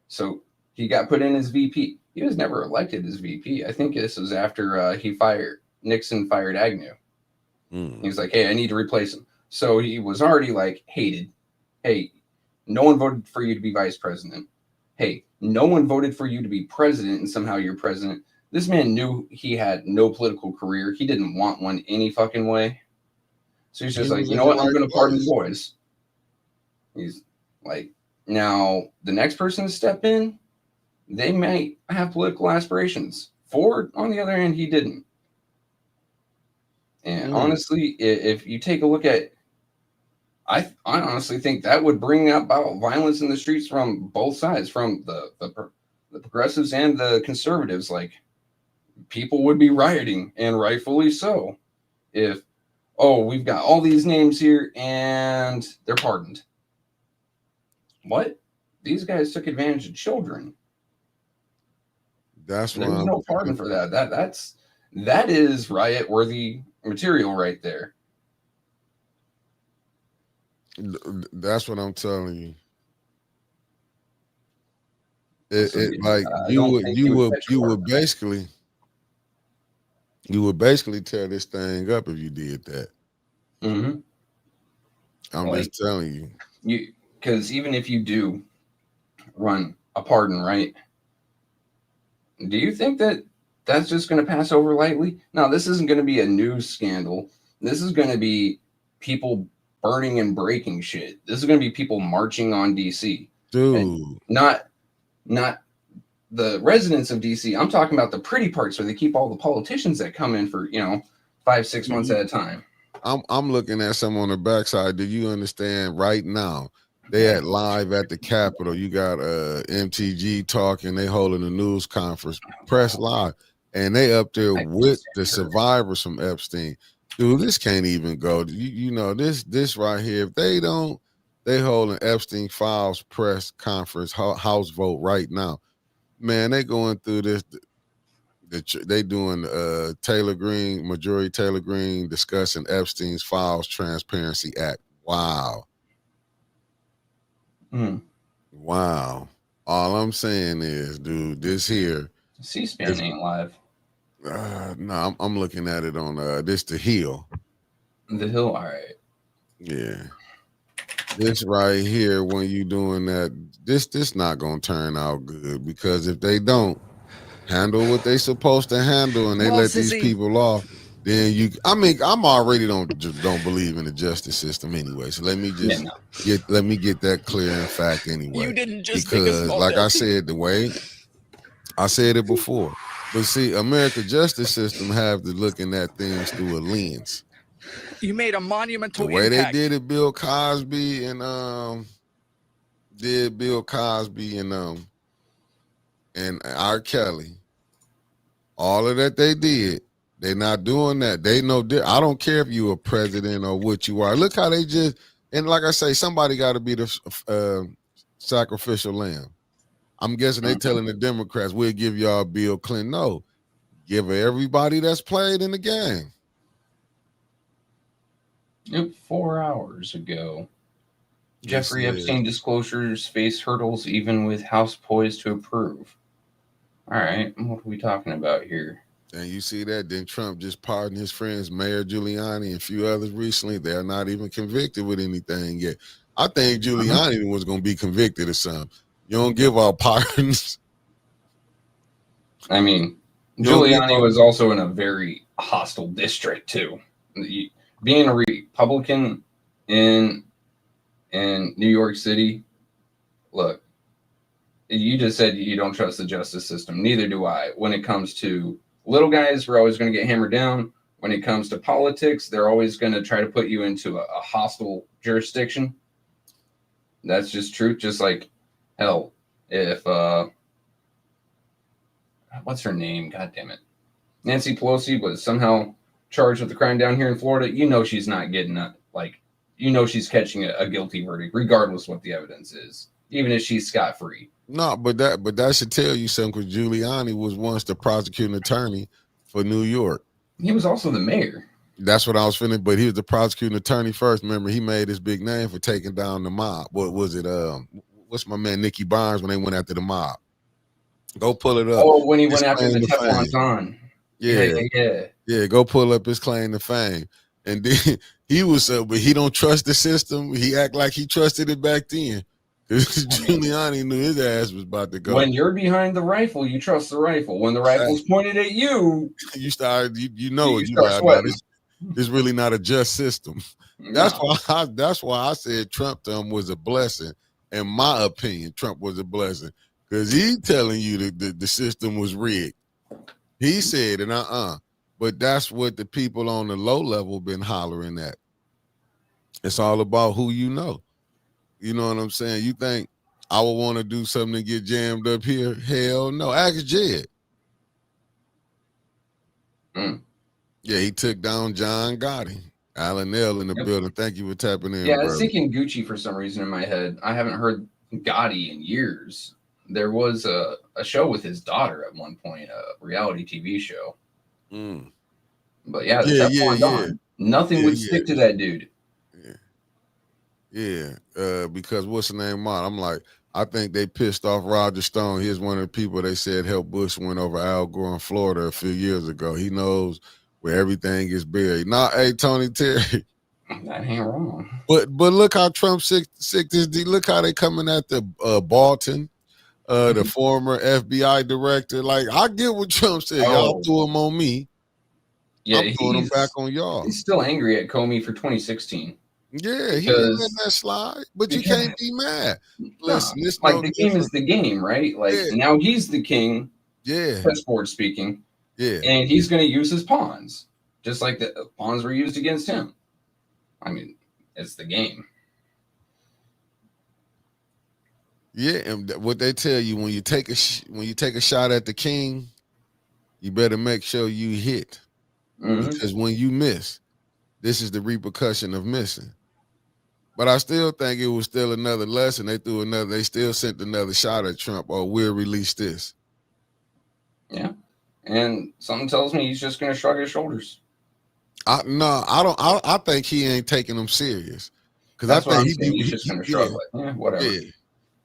So he got put in as VP. He was never elected as VP. I think this was after Nixon fired Agnew. He was like, "Hey, I need to replace him." So he was already like hated. "Hey, no one voted for you to be vice president. hey, no one voted for you to be president, and somehow you're president. This man knew he had no political career. He didn't want one any fucking way. So he's just He like, was you in know the what? I'm right going to pardon the place. boys. He's like, now the next person to step in, they might have political aspirations. Ford, on the other hand, he didn't. And honestly, if you take a look at, I honestly think that would bring about violence in the streets from both sides, from the progressives and the conservatives. Like, people would be rioting, and rightfully so, if, oh, we've got all these names here and they're pardoned. What? These guys took advantage of children. That's why There's no pardon for that. That is riot worthy material right there. That's what I'm telling you. It like you would basically tear this thing up if you did that. Mm-hmm. I'm just telling you, because even if you do run a pardon, right? Do you think that that's just going to pass over lightly? No, this isn't going to be a news scandal. This is going to be people burning and breaking shit. This is going to be people marching on DC. Dude. And not the residents of DC. I'm talking about the pretty parts where they keep all the politicians that come in for, 5-6 months at a time. I'm looking at some on the backside. Do you understand right now? They at live at the Capitol. You got MTG talking. They holding a news conference, press live, and they up there with the survivors from Epstein. Dude, this can't even go. You know this right here. If they don't, they holding Epstein files press conference, House vote right now. Man, they going through this. They doing Majority Taylor Greene discussing Epstein's Files Transparency Act. Wow. Wow. All I'm saying is, dude, this here. C-SPAN ain't live. No, I'm looking at it on this The Hill. The Hill, all right. Yeah. This right here, when you doing that, this not gonna turn out good, because if they don't handle what they supposed to handle and they let these people off, then I'm already don't believe in the justice system anyway. So let me just get that clear in fact anyway. You didn't just because like I said, the way I said it before, but see, American justice system have to looking at things through a lens. You made a monumental the way impact. They did it, Bill Cosby and R. Kelly. All of that they did. They're not doing that. They know. I don't care if you a president or what you are. Look how they just, and like I say, somebody got to be the sacrificial lamb. I'm guessing they telling the Democrats, we'll give y'all Bill Clinton. No, give everybody that's played in the game. Yep, 4 hours ago. Jeffrey Epstein disclosures face hurdles even with House poised to approve. All right, what are we talking about here? And you see that? Then Trump just pardoned his friends, Mayor Giuliani and a few others recently. They're not even convicted with anything yet. I think Giuliani was going to be convicted of something. You don't give out pardons. I mean, Giuliani was also in a very hostile district, too. Being a Republican in New York City, look, you just said you don't trust the justice system. Neither do I. When it comes to little guys, we're always going to get hammered down. When it comes to politics, they're always going to try to put you into a hostile jurisdiction. That's just truth. Just like, hell, if, what's her name? God damn it. Nancy Pelosi was somehow charged with the crime down here in Florida. You know she's not getting she's catching a guilty verdict, regardless what the evidence is, even if she's scot-free. No, but that should tell you something, because Giuliani was once the prosecuting attorney for New York. He was also the mayor. That's what I was feeling, but he was the prosecuting attorney first. Remember, he made his big name for taking down the mob. What was it? What's my man Nicky Barnes when they went after the mob? Go pull it up. Oh, when he went after the Teflon Don. Yeah. Go pull up his claim to fame. And then he was, but he don't trust the system. He act like he trusted it back then. Giuliani knew his ass was about to go. When you're behind the rifle, you trust the rifle. When the rifle's pointed at you, you start, you know you it. You start like, sweating. this really not a just system. No. That's why I said Trump to him was a blessing. In my opinion, Trump was a blessing because he telling you the system was rigged. He said, and but that's what the people on the low level been hollering at. It's all about who you know. You know what I'm saying? You think I would want to do something to get jammed up here? Hell no. Ask Jed. Yeah, he took down John Gotti. Alan L in the building. Thank you for tapping in, Yeah, I brother. was thinking Gucci for some reason in my head. I haven't heard Gotti in years. There was a show with his daughter at one point, a reality TV show. But yeah, the Teflon Don. Nothing would stick to that dude. Yeah, because what's the name on? I'm like, I think they pissed off Roger Stone. He's one of the people they said helped Bush win over Al Gore in Florida a few years ago. He knows where everything is buried. Nah, hey, Tony Terry. That ain't wrong. But look how Trump sick this. Look how they coming at the Bolton, the former FBI director. Like, I get what Trump said. Y'all threw him on me. Yeah, I'm throwing him back on y'all. He's still angry at Comey for 2016. Yeah, he didn't let that slide, but you can't be mad. Listen, it's like no the game is the game, right? Like now he's the king. Yeah, chessboard speaking. Yeah, and he's going to use his pawns, just like the pawns were used against him. I mean, it's the game. Yeah, and what they tell you when you take a shot at the king, you better make sure you hit, because when you miss, this is the repercussion of missing. But I still think it was still another lesson. They still sent another shot at Trump. Oh, we'll release this. Yeah, and something tells me he's just going to shrug his shoulders. I think he ain't taking them serious, because I think he's just going to shrug whatever. Yeah.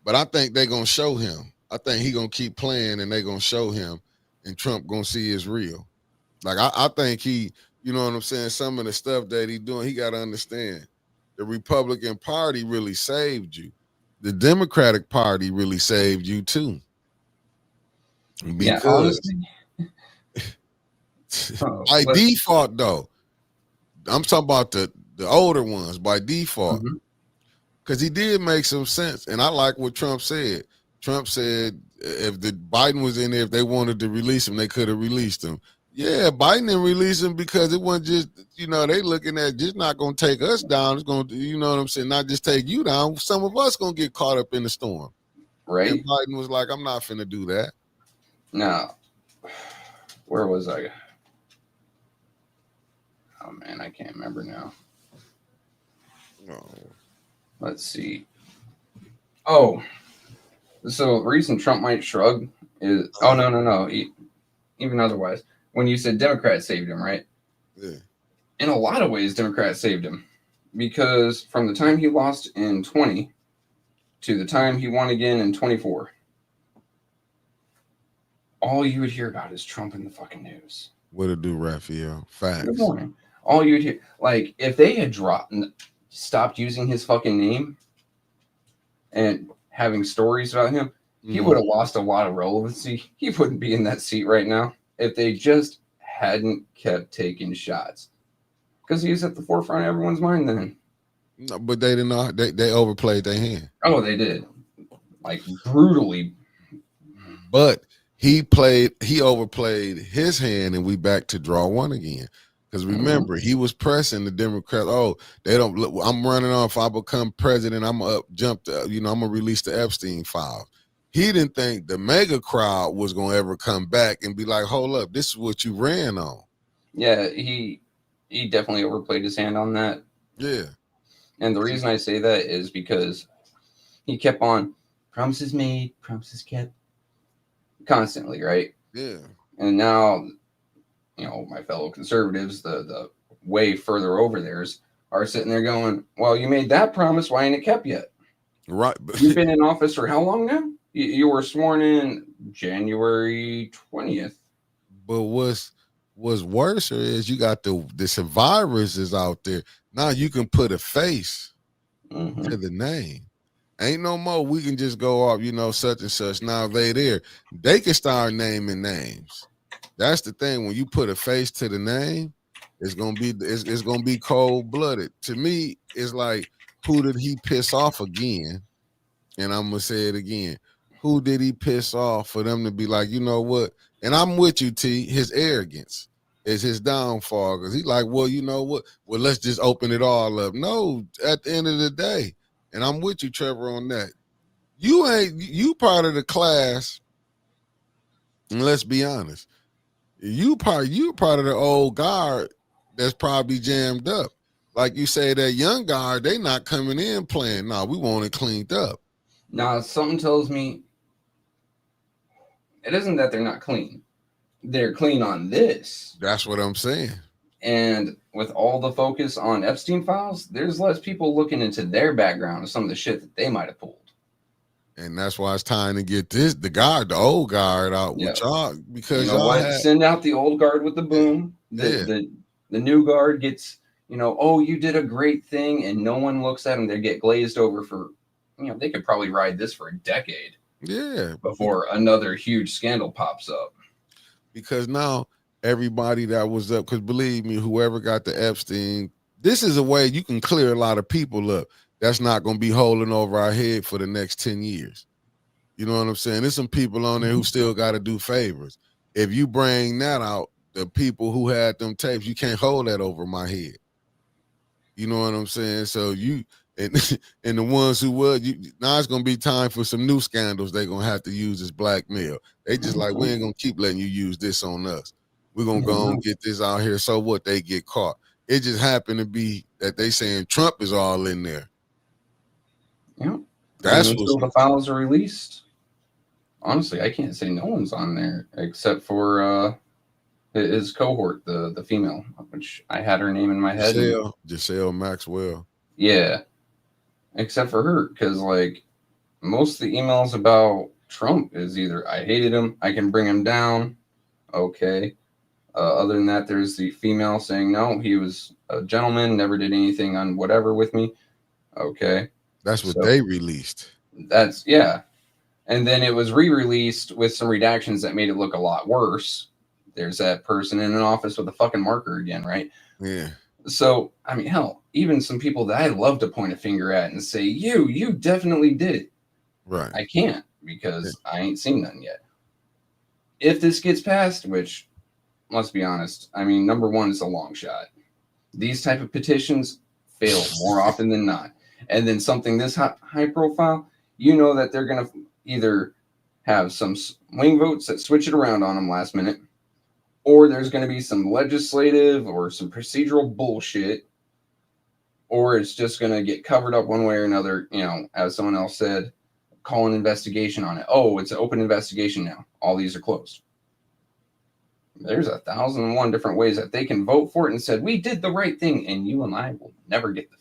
But I think they're gonna show him. I think he gonna keep playing, and they're gonna show him, and Trump gonna see it's real. Like I think he, you know what I'm saying. Some of the stuff that he doing, he got to understand. The Republican Party really saved you. The Democratic Party really saved you too. Because by default, though, I'm talking about the older ones by default. Because he did make some sense. And I like what Trump said. Trump said if the Biden was in there, if they wanted to release him, they could have released him. Yeah, Biden didn't release him because it wasn't just, they looking at just not going to take us down. It's going to, you know what I'm saying, not just take you down. Some of us going to get caught up in the storm. Right. And Biden was like, I'm not finna do that. No. Where was I? Oh, man, I can't remember now. No. Let's see. Oh, so the reason Trump might shrug is, no. Even otherwise, when you said Democrats saved him, right? Yeah. In a lot of ways, Democrats saved him, because from the time he lost in 20 to the time he won again in 24, all you would hear about is Trump in the fucking news. What to do, Raphael? Facts. Good morning. All you'd hear, like, if they had stopped using his fucking name and having stories about him, he would have lost a lot of relevancy. He wouldn't be in that seat right now if they just hadn't kept taking shots, because he was at the forefront of everyone's mind then. No, but they didn't know. They overplayed their hand. Oh, they did, like, brutally. But he overplayed his hand, and we back to draw one again. Because remember, he was pressing the Democrats. Oh, they don't look. I'm running on. If I become president, I'm gonna I'm gonna release the Epstein files. He didn't think the mega crowd was gonna ever come back and be like, hold up, this is what you ran on. Yeah, he definitely overplayed his hand on that. Yeah. And the reason I say that is because he kept on promises made, promises kept, constantly, right? Yeah. And now, my fellow conservatives, the way further over theirs, are sitting there going, well, you made that promise, why ain't it kept yet? Right. You've been in office for how long now? You were sworn in January 20th. But what's worse is you got the survivors is out there. Now you can put a face to the name. Ain't no more. We can just go off, such and such. Now they there. They can start naming names. That's the thing. When you put a face to the name, it's gonna be cold blooded. To me, it's like, who did he piss off again? And I'm gonna say it again. Who did he piss off for them to be like, you know what? And I'm with you, T. His arrogance is his downfall, because he's like, well, you know what? Well, let's just open it all up. No, at the end of the day, and I'm with you, Trevor, on that. You part of the class, and let's be honest. You part of the old guard that's probably jammed up. Like you say, that young guard, they not coming in playing. No, we want it cleaned up. Now, something tells me it isn't that they're not clean. They're clean on this. That's what I'm saying. And with all the focus on Epstein files, there's less people looking into their background and some of the shit that they might have pulled. And that's why it's time to get the old guard out with y'all, because send out the old guard with the boom. The new guard gets, oh, you did a great thing, and no one looks at them. They get glazed over for, they could probably ride this for a decade. Yeah. Before another huge scandal pops up. Because now everybody that was up, because believe me, whoever got the Epstein, this is a way you can clear a lot of people up that's not going to be holding over our head for the next 10 years. You know what I'm saying? There's some people on there who still got to do favors. If you bring that out, the people who had them tapes, you can't hold that over my head. You know what I'm saying? So and the ones who would, now it's gonna be time for some new scandals they're gonna have to use as blackmail. They just like, we ain't gonna keep letting you use this on us. We're gonna go and get this out here. So what, they get caught. It just happened to be that they saying Trump is all in there. Yeah. That's until the files are released. Honestly, I can't say no one's on there except for his cohort, the female, which I had her name in my head. Giselle Maxwell. Yeah. Except for her, because like most of the emails about Trump is either I hated him, I can bring him down. Okay. Other than that, there's the female saying, no, he was a gentleman, never did anything on whatever with me. Okay. That's what they released. Yeah. And then it was re-released with some redactions that made it look a lot worse. There's that person in an office with a fucking marker again, right? Yeah. So, I mean, hell, even some people that I love to point a finger at and say, you definitely did it. Right. I can't, because I ain't seen none yet. If this gets passed, which, let's be honest, I mean, number one, it's a long shot. These type of petitions fail more often than not. And then something this high profile, that they're going to either have some swing votes that switch it around on them last minute, or there's going to be some legislative or some procedural bullshit, or it's just going to get covered up one way or another. As someone else said, call an investigation on it. Oh, it's an open investigation now. All these are closed. There's 1,001 different ways that they can vote for it and said, we did the right thing. And you and I will never get the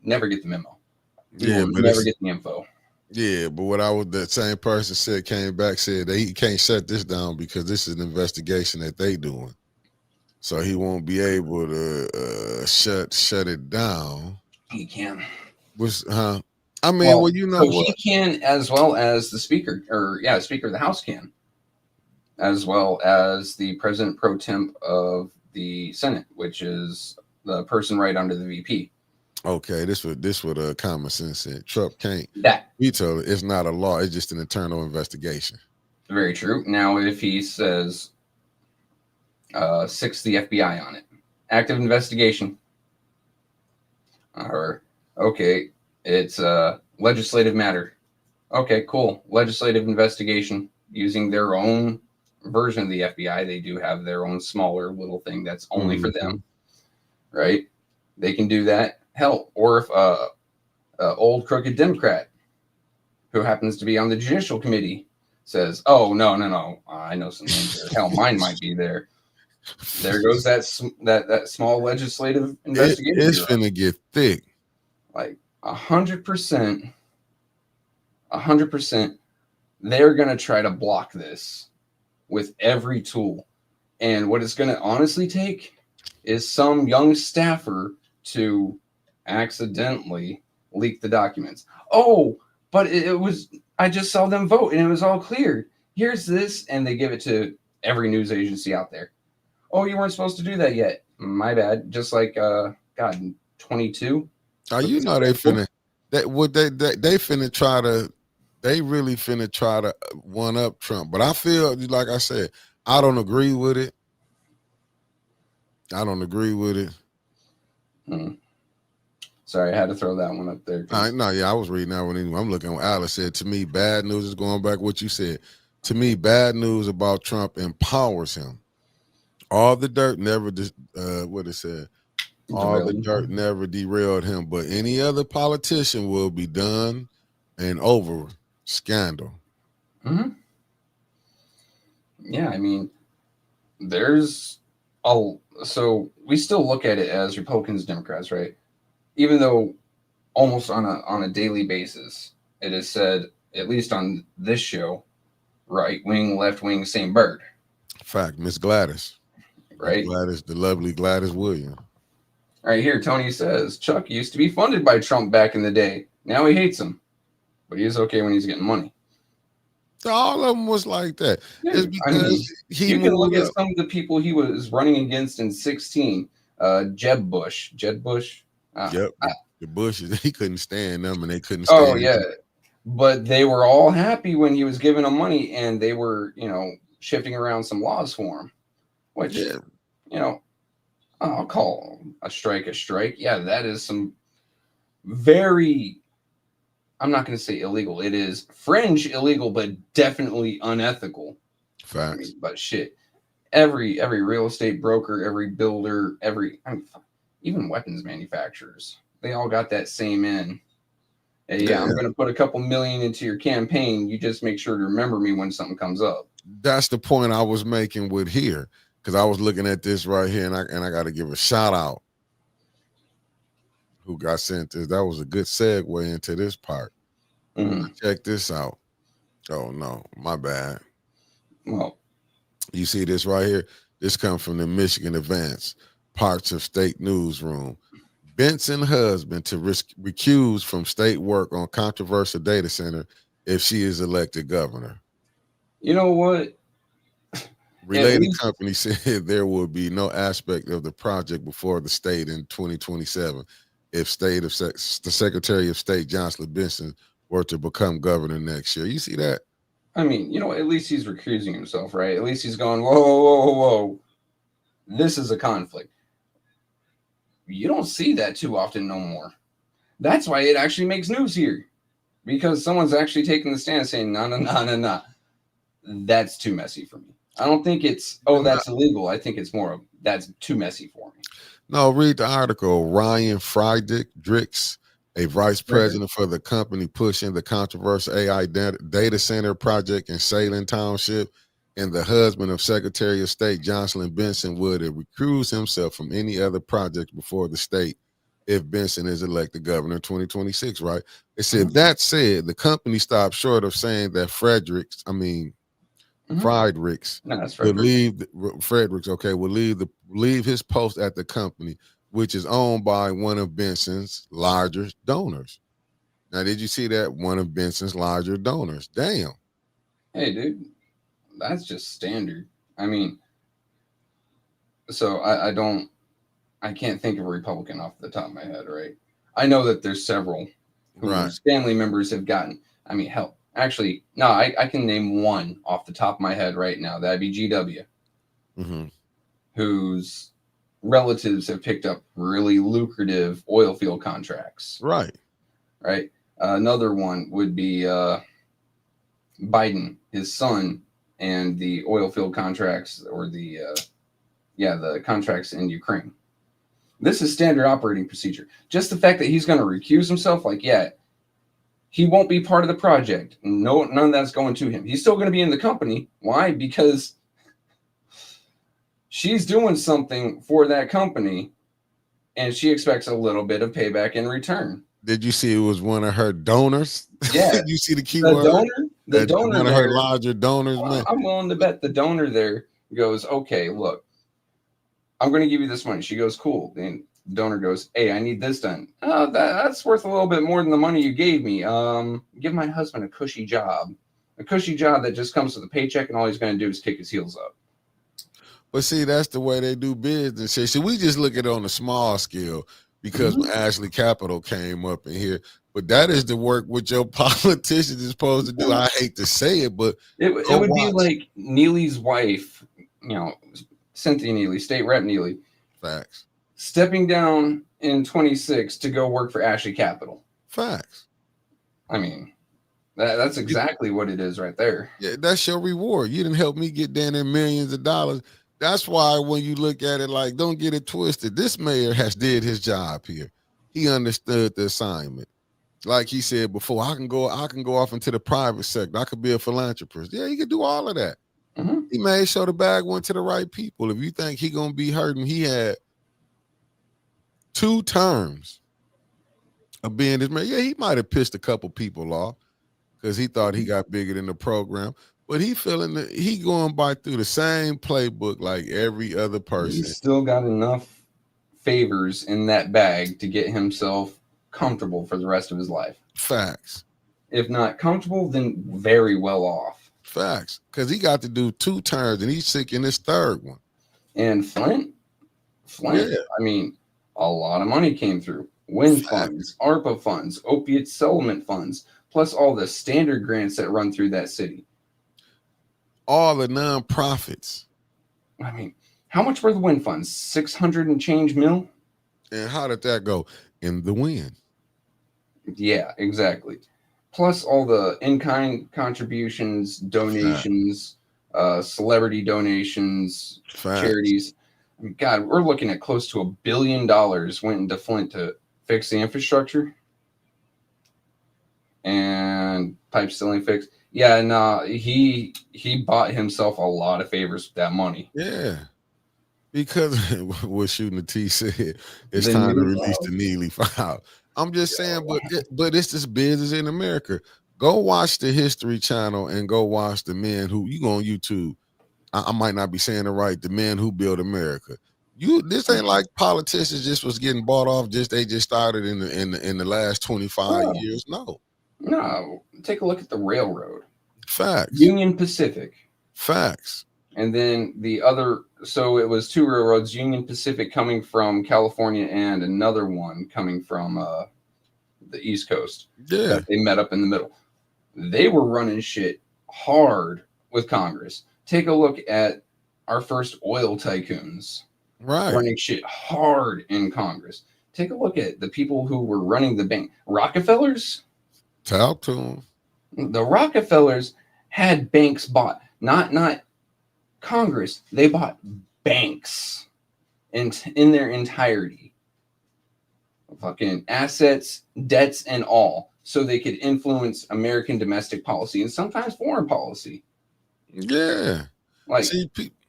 memo. Yeah, but never get the info. Yeah, but that same person said, came back, said that he can't shut this down because this is an investigation that they doing. So he won't be able to shut it down. He can. I mean, what? He can, as well as the speaker, Speaker of the House can, as well as the president pro temp of the Senate, which is the person right under the VP. Okay, this would common sense said. Trump can't veto it. It's not a law. It's just an internal investigation. Very true. Now, if he says 6 the FBI on it, active investigation, or okay, it's a legislative matter. Okay, cool. Legislative investigation using their own version of the FBI. They do have their own smaller little thing that's only for them, right? They can do that. Hell, or if old crooked Democrat who happens to be on the Judicial Committee says, "Oh no, I know some names there. Hell, mine might be there." There goes that small legislative investigation. It's finna get thick. Like 100%. They're gonna try to block this with every tool, and what it's gonna honestly take is some young staffer to accidentally leak the documents. Oh, But it was, I just saw them vote and it was all clear. Here's this, and they give it to every news agency out there. Oh, you weren't supposed to do that yet. My bad. Just like God, 22. Oh, you know they finna they finna try to, they really finna try to one up Trump. But I feel like I said, I don't agree with it. I don't agree with it. Sorry, I had to throw that one up there. I was reading that one anyway. I'm looking at what Alice said. To me, bad news is going back what you said. To me, bad news about Trump empowers him. All the dirt never what it said. All the dirt never derailed him, but any other politician will be done and over. Scandal. Mm-hmm. Yeah, I mean, there's so we still look at it as Republicans, Democrats, right? Even though almost on a daily basis, it is said, at least on this show, right wing, left wing, same bird. Fact, Miss Gladys. Right? Gladys, the lovely Gladys Williams. Right here, Tony says, Chuck used to be funded by Trump back in the day. Now he hates him. But he is okay when he's getting money. All of them was like that. Yeah, it's because you can look at some of the people he was running against in 2016. Jeb Bush. The Bushes, he couldn't stand them and they couldn't stand him. Yeah. But they were all happy when he was giving them money and they were, shifting around some laws for him. Which, I'll call a strike a strike. Yeah, that is some very, I'm not going to say illegal. It is fringe illegal, but definitely unethical. Facts. But shit, every real estate broker, every builder, even weapons manufacturers, they all got that same in. Hey, I'm going to put a couple million into your campaign. You just make sure to remember me when something comes up. That's the point I was making with here, because I was looking at this right here, and I got to give a shout out. Who got sent this? That was a good segue into this part. Mm-hmm. Check this out. Oh no, my bad. Well, you see this right here? This comes from the Michigan Advance, Parts of State Newsroom. Benson husband to recuse from state work on controversial data center if she is elected governor. You know what? Related company said there will be no aspect of the project before the state in 2027 if the Secretary of State Jocelyn Benson were to become governor next year. You see that? I mean, at least he's recusing himself, right? At least he's going, whoa. This is a conflict. You don't see that too often no more. That's why it actually makes news here. Because someone's actually taking the stand saying, no. That's too messy for me. I don't think it's, that's illegal. I think it's more of, that's too messy for me. No, read the article. Ryan Friedrichs, a vice president for the company pushing the controversial AI data center project in Salem Township, and the husband of Secretary of State Jocelyn Benson would recuse himself from any other project before the state if Benson is elected governor in 2026, right? It said, that said, the company stopped short of saying that Friedrichs would leave his post at the company, which is owned by one of Benson's larger donors. Now, did you see that? One of Benson's larger donors. Damn. Hey, dude, that's just standard. I mean, so I can't think of a Republican off the top of my head, right? I know that there's several whose family members have gotten, I mean, hell, actually, no, I can name one off the top of my head right now. That'd be GW, whose relatives have picked up really lucrative oil field contracts. Right. Another one would be Biden, his son, and the oil field contracts, or the contracts in Ukraine. This is standard operating procedure. Just the fact that he's going to recuse himself, he won't be part of the project. No, none of that's going to him. He's still going to be in the company. Why? Because she's doing something for that company, and she expects a little bit of payback in return. Did you see it was one of her donors? Yeah. You see the keyword? The donor one there, of her larger donors, man. I'm willing to bet the donor there goes, okay, look, I'm going to give you this money. She goes, cool. And donor goes, "Hey, I need this done. Oh, that's worth a little bit more than the money you gave me. Give my husband a cushy job that just comes with a paycheck, and all he's going to do is kick his heels up." But see, that's the way they do business. See, we just look at it on a small scale because when Ashley Capital came up in here, but that is the work which your politicians is supposed to do. I hate to say it, but it would be like Neely's wife, Cynthia Neely, State Rep Neely. Facts. Stepping down in 26 to go work for Ashley Capital. Facts. I mean, that's exactly what it is right there. Yeah, that's your reward. You didn't help me get down there millions of dollars. That's why when you look at it, like, don't get it twisted. This mayor has did his job here. He understood the assignment. Like he said before, I can go off into the private sector. I could be a philanthropist. Yeah, he could do all of that. Mm-hmm. He made sure the bag went to the right people. If you think he gonna be hurting, he had 2 terms of being this mayor. Yeah, he might have pissed a couple people off because he thought he got bigger than the program. But he feeling that he going by through the same playbook like every other person. He's still got enough favors in that bag to get himself comfortable for the rest of his life. Facts. If not comfortable, then very well off. Facts. Because he got to do 2 terms and he's sick in his 3rd one. And Flint, Yeah. I mean, a lot of money came through. Wind funds, ARPA funds, opiate settlement funds, plus all the standard grants that run through that city. All the nonprofits. I mean, how much were the wind funds? 600 and change mil? And how did that go? In the wind. Yeah, exactly. Plus all the in-kind contributions, donations, celebrity donations, charities. I mean, God, we're looking at close to $1 billion went into Flint to fix the infrastructure and pipe still ain't fixed. Yeah, no, he bought himself a lot of favors with that money. Yeah. Because what Shooting the T said, it's time to release the Neely file. I'm just saying, but it's this business in America. Go watch the History Channel and go watch the men who you go on YouTube. I might not be saying it right. The men who built America. This ain't like politicians just was getting bought off. They just started in the last 25 years. No, take a look at the railroad. Facts. Union Pacific. Facts. And then the other, so it was 2 railroads, Union Pacific coming from California and another one coming from the East Coast. Yeah. They met up in the middle. They were running shit hard with Congress. Take a look at our first oil tycoons. Right. Running shit hard in Congress. Take a look at the people who were running the bank. Rockefellers? Talk to them. The Rockefellers had banks bought. Not Congress. They bought banks in their entirety. Fucking assets, debts, and all. So they could influence American domestic policy and sometimes foreign policy. Yeah. Like,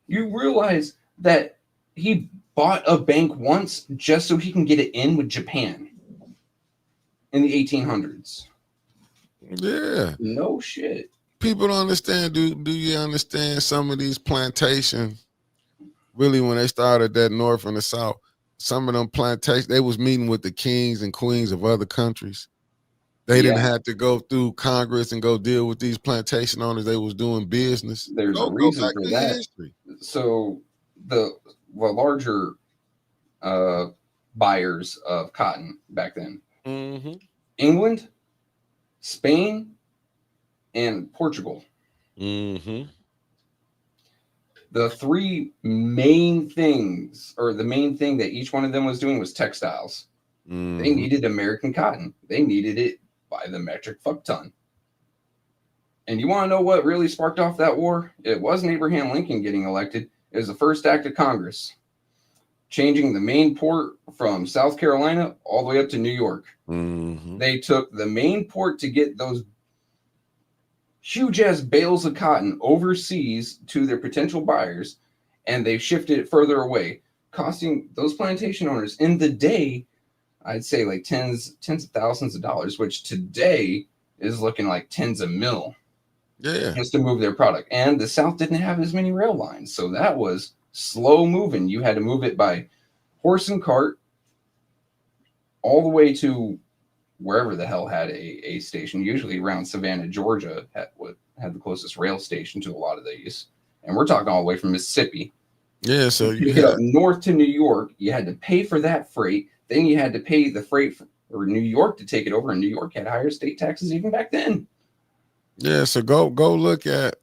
you realize that he bought a bank once just so he can get it in with Japan in the 1800s. Yeah. No shit. People don't understand. Do you understand some of these plantations? Really, when they started that North and the South, some of them plantations, they was meeting with the kings and queens of other countries. They didn't have to go through Congress and go deal with these plantation owners. They was doing business. There's a reason for that. History. So the larger buyers of cotton back then, England, Spain, and Portugal. The 3 main things, or the main thing that each one of them was doing, was textiles. They needed American cotton. They needed it by the metric fuck ton. And you want to know what really sparked off that war? It wasn't Abraham Lincoln getting elected. It was the first act of Congress, changing the main port from South Carolina all the way up to New York. They took the main port to get those huge ass bales of cotton overseas to their potential buyers, and they shifted it further away, costing those plantation owners in the day, I'd say like tens of thousands of dollars, which today is looking like tens of mil. Yeah. Just to move their product. And the South didn't have as many rail lines, so that was slow moving. You had to move it by horse and cart, all the way to wherever the hell had a station, usually around Savannah, Georgia, had the closest rail station to a lot of these. And we're talking all the way from Mississippi. Yeah, so you get up north to New York, you had to pay for that freight. Then you had to pay the freight for New York to take it over, and New York had higher state taxes even back then. Yeah, so go look at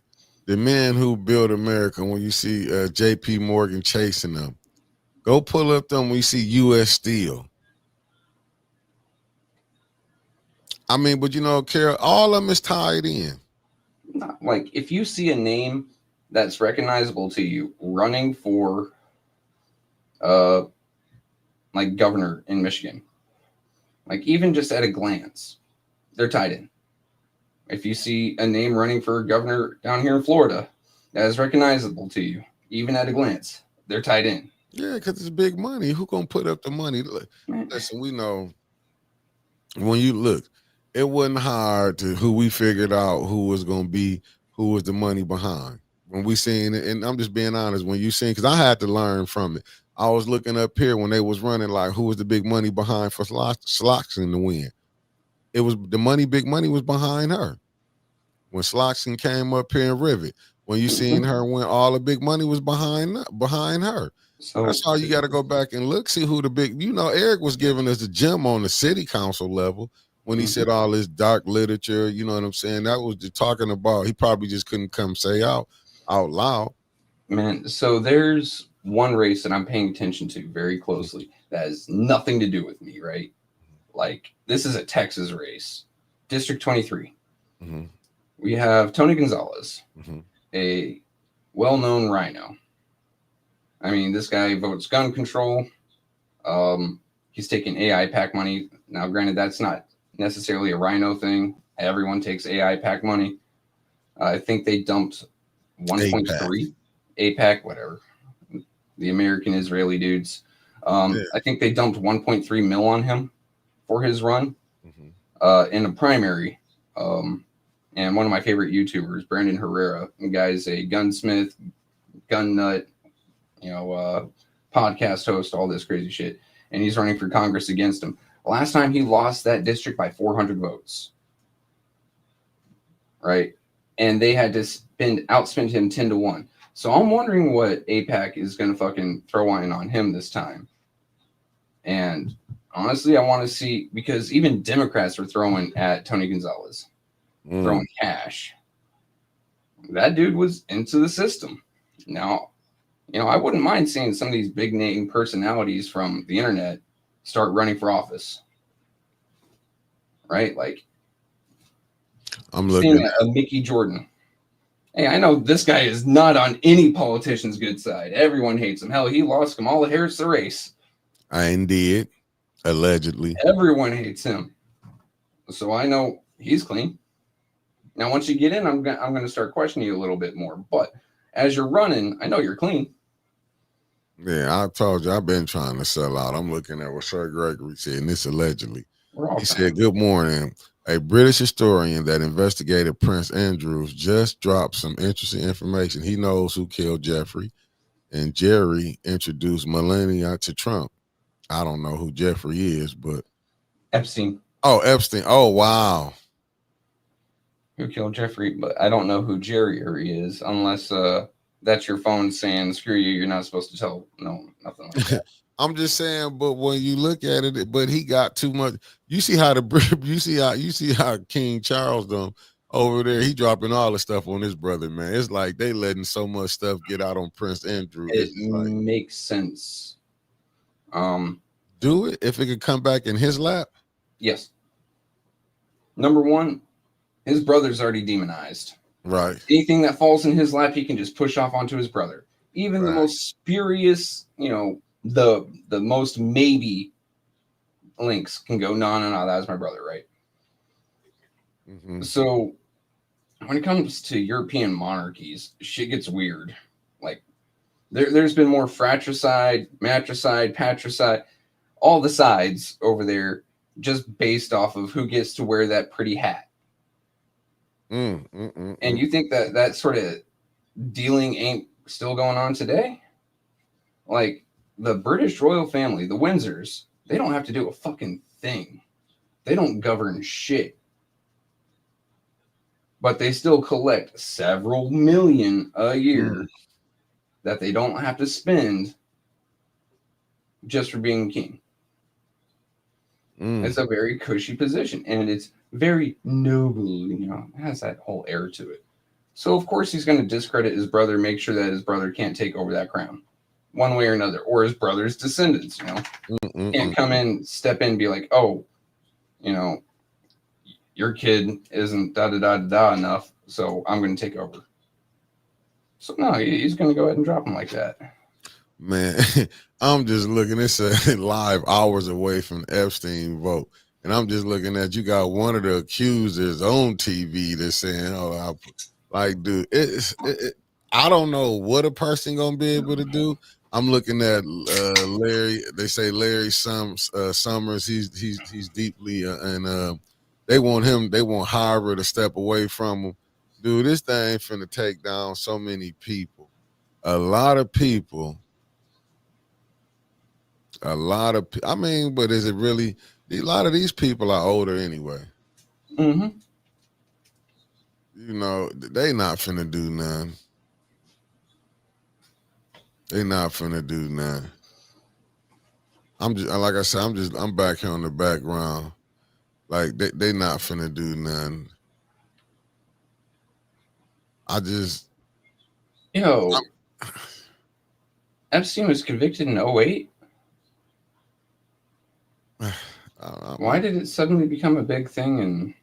the men who built America. When you see J.P. Morgan chasing them, go pull up them when you see U.S. Steel. I mean, but Carol, all of them is tied in. Like, if you see a name that's recognizable to you running for like governor in Michigan, like even just at a glance, they're tied in. If you see a name running for governor down here in Florida that is recognizable to you, even at a glance, they're tied in. Yeah, because it's big money. Who gonna put up the money? Listen, we know when you look, it wasn't hard to who we figured out who was gonna be, who was the money behind. When we seen it, and I'm just being honest, when you seen, because I had to learn from it. I was looking up here when they was running, like, who was the big money behind for Sloxon to win. It was the money, big money was behind her. When Sloxon came up here in Rivet, when you seen her win, all the big money was behind her. So that's all you got to go back and look, see who the big, Eric was giving us the gem on the city council level when he said all this dark literature, you know what I'm saying? That was just talking about, he probably just couldn't come say out loud. Man, so there's one race that I'm paying attention to very closely that has nothing to do with me, right? Like, this is a Texas race, District 23. Mm-hmm. We have Tony Gonzalez, a well-known rhino. I mean, this guy votes gun control. He's taking AI PAC money. Now, granted, that's not necessarily a rhino thing. Everyone takes AI PAC money. I think they dumped 1.3 APAC, whatever. The American Israeli dudes. I think they dumped 1.3 mil on him for his run in a primary. And one of my favorite YouTubers, Brandon Herrera, the guy's a gunsmith, gun nut, podcast host, all this crazy shit. And he's running for Congress against him. Last time he lost that district by 400 votes. Right? And they had to outspend him 10-1. So I'm wondering what APAC is going to fucking throw in on him this time. And honestly, I want to see, because even Democrats are throwing at Tony Gonzalez, throwing cash. That dude was into the system. Now, I wouldn't mind seeing some of these big name personalities from the internet start running for office. Right? Like, I'm looking at a Mickey Jordan. Hey, I know this guy is not on any politician's good side. Everyone hates him. Hell, he lost Kamala Harris the race. I did, allegedly. Everyone hates him. So I know he's clean. Now, once you get in, I'm going to start questioning you a little bit more. But as you're running, I know you're clean. Yeah, I told you, I've been trying to sell out. I'm looking at what Sir Gregory said, and this allegedly. He said, "Good morning. A British historian that investigated Prince Andrews just dropped some interesting information. He knows who killed Jeffrey, and Jerry introduced Melania to Trump. I don't know who Jeffrey is, but Epstein. Oh, Epstein. Oh, wow. Who killed Jeffrey? But I don't know who Jerry is, unless that's your phone saying, screw you, you're not supposed to tell. No, nothing like that. I'm just saying, but when you look at it, but he got too much. You see how you see how King Charles done over there. He dropping all the stuff on his brother, man. It's like they letting so much stuff get out on Prince Andrew. It makes sense. Do it if it could come back in his lap. Yes. Number one, his brother's already demonized. Right. Anything that falls in his lap, he can just push off onto his brother. Even the most spurious, the most maybe links can go, no, that was my brother, right? Mm-hmm. So when it comes to European monarchies, shit gets weird. Like there's been more fratricide, matricide, patricide, all the sides over there, just based off of who gets to wear that pretty hat. And you think that sort of dealing ain't still going on today? Like the British royal family, the Windsors, they don't have to do a fucking thing. They don't govern shit. But they still collect several million a year that they don't have to spend just for being king. It's a very cushy position, and it's very noble, you know, it has that whole air to it. So, of course, he's going to discredit his brother, make sure that his brother can't take over that crown one way or another, or his brother's descendants, you know. Can't come in, step in, and be like, oh, you know, your kid isn't da-da-da-da enough, so I'm going to take over. So, no, he's going to go ahead and drop him like that. Man, I'm just looking. It's live hours away from Epstein vote. And I'm just looking at, you got one of the accusers on TV that's saying, oh, dude, I don't know what a person going to be able to do. I'm looking at Larry. They say Larry Summers. He's deeply, and they want Harvard to step away from him. Dude, this thing finna take down so many people. A lot of people. I mean, but is it really? A lot of these people are older anyway. Mm-hmm. You know, they not finna do nothing. They not finna do nothing. I'm just, like I said, I'm back here on the background. Like they not finna do nothing. Epstein was convicted in 2008. Why did it suddenly become a big thing in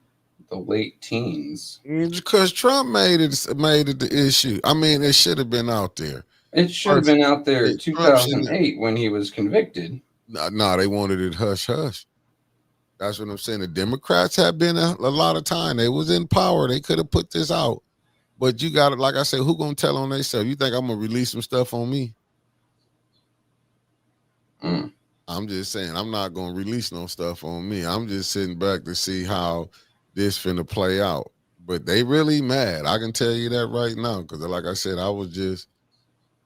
the late teens? Because Trump made it the issue. I mean, it should have been out there. It should have been out there in 2008 when he was convicted. No, they wanted it hush hush. That's what I'm saying. The Democrats have been a lot of time. They was in power. They could have put this out. But you got it, like I said, who gonna tell on themselves? You think I'm gonna release some stuff on me? I'm just saying, I'm not gonna release no stuff on me. I'm just sitting back to see how this finna play out. But they really mad. I can tell you that right now, because like I said, I was just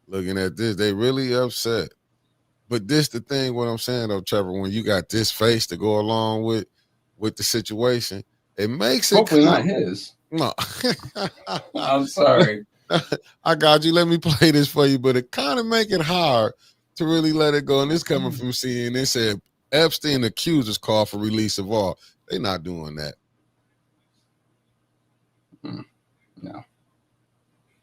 looking at this. They really upset. But this the thing, what I'm saying though, Trevor, when you got this face to go along with the situation, it makes it hopefully not his. No. I'm sorry. I got you. Let me play this for you, but it kind of make it hard to really let it go. And this coming from CNN. They said Epstein accusers call for release of all. They're not doing that. No.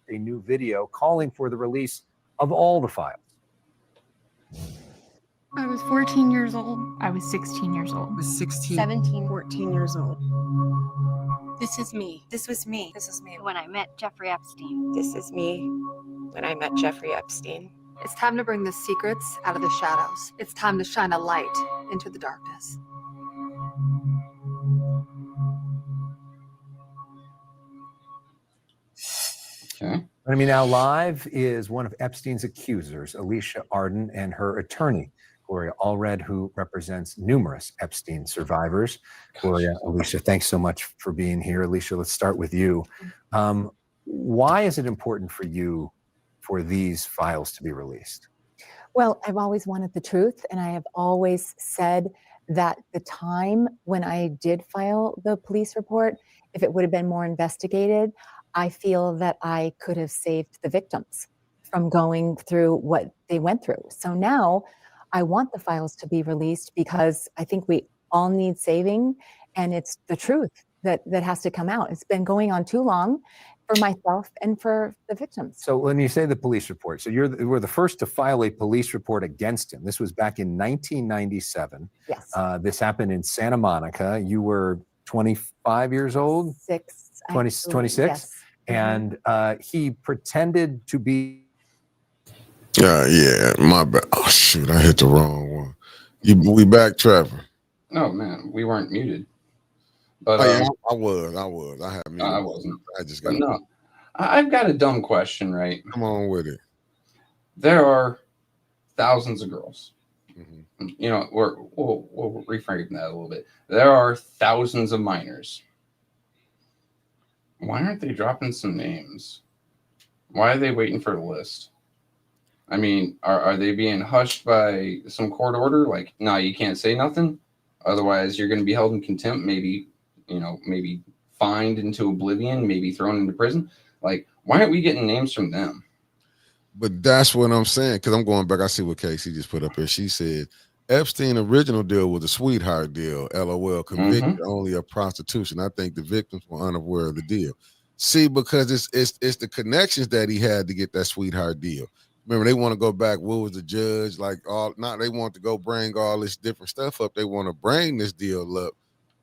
A new video calling for the release of all the files. I was 14 years old. I was 16 years old. I was 16. 17. 14 years old. This is me. This was me. This is me. When I met Jeffrey Epstein. This is me when I met Jeffrey Epstein. It's time to bring the secrets out of the shadows. It's time to shine a light into the darkness. Okay. Joining me now live is one of Epstein's accusers, Alicia Arden, and her attorney, Gloria Allred, who represents numerous Epstein survivors. Gloria, Alicia, thanks so much for being here. Alicia, let's start with you. Why is it important for you for these files to be released? Well, I've always wanted the truth, and I have always said that the time when I did file the police report, if it would have been more investigated, I feel that I could have saved the victims from going through what they went through. So now I want the files to be released because I think we all need saving, and it's the truth that has to come out. It's been going on too long for myself and for the victims. So when you say the police report, so you were the first to file a police report against him. This was back in 1997. Yes. This happened in Santa Monica. You were 25 years old? 26? Yes. And he pretended to be. Yeah, my bad. Oh, shoot, I hit the wrong one. We back, Trevor. Oh, man, we weren't muted. But yeah, I was. I had muted. I wasn't. I just got. No, I've got a dumb question, right? Come on with it. There are thousands of girls. Mm-hmm. You know, we'll reframe that a little bit. There are thousands of minors. Why aren't they dropping some names? Why are they waiting for the list? I mean, are they being hushed by some court order? Like, no, you can't say nothing? Otherwise, you're going to be held in contempt, maybe, maybe fined into oblivion, maybe thrown into prison. Like, why aren't we getting names from them? But that's what I'm saying, because I'm going back. I see what Casey just put up here. She said Epstein original deal was a sweetheart deal. LOL. Convicted only of prostitution. I think the victims were unaware of the deal. See, because it's the connections that he had to get that sweetheart deal. Remember, they want to go back. What was the judge like? They want to go bring all this different stuff up. They want to bring this deal up,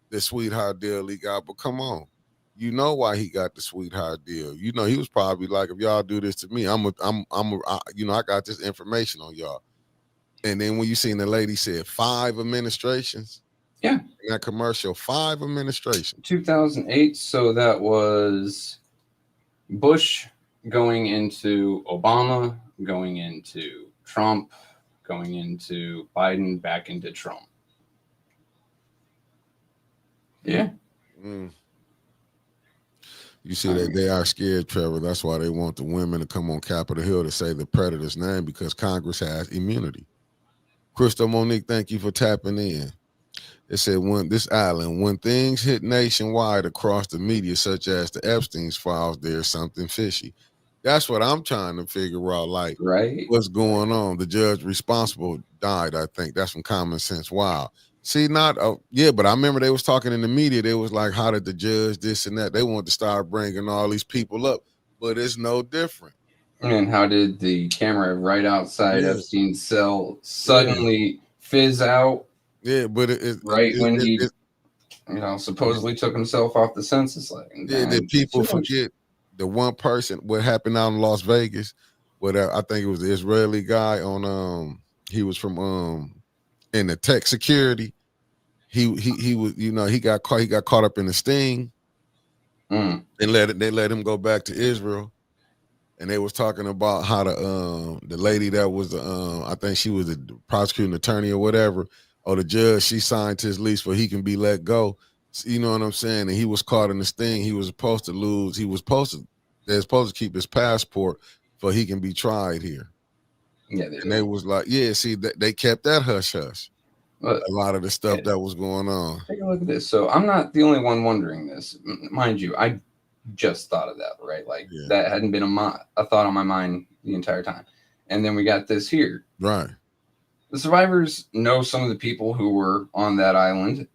this sweetheart deal he got. But come on. You know why he got the sweetheart deal. You know, he was probably like, if y'all do this to me, I got this information on y'all. And then when you seen the lady said 5 administrations, yeah, in that commercial, 5 administrations. 2008. So that was Bush going into Obama, going into Trump, going into Biden, back into Trump. Yeah. You see that they are scared, Trevor. That's why they want the women to come on Capitol Hill to say the predator's name, because Congress has immunity. Crystal Monique, thank you for tapping in. It said, when things hit nationwide across the media, such as the Epstein's files, there's something fishy. That's what I'm trying to figure out, like, what's going on. The judge responsible died, I think. That's from Common Sense. Wow. See, but I remember they was talking in the media. They was like, how did the judge this and that? They wanted to start bringing all these people up, but it's no different. And how did the camera right outside Epstein's cell suddenly fizz out? Yeah, but when he supposedly took himself off the census list. Did people forget the one person, what happened out in Las Vegas? I think it was the Israeli guy on he was from in the tech security. He was, he got caught up in the sting. And they let him go back to Israel. And they was talking about how the lady that was I think she was the prosecuting attorney or whatever, or the judge, she signed his lease where he can be let go. You know what I'm saying? And he was caught in this thing. He was supposed to lose. They're supposed to keep his passport so he can be tried here. Yeah, they was like, they kept that hush hush. A lot of the stuff that was going on. Take a look at this. So I'm not the only one wondering this. Mind you, I just thought of that, right? Like that hadn't been a thought on my mind the entire time. And then we got this here. Right. The survivors know some of the people who were on that island.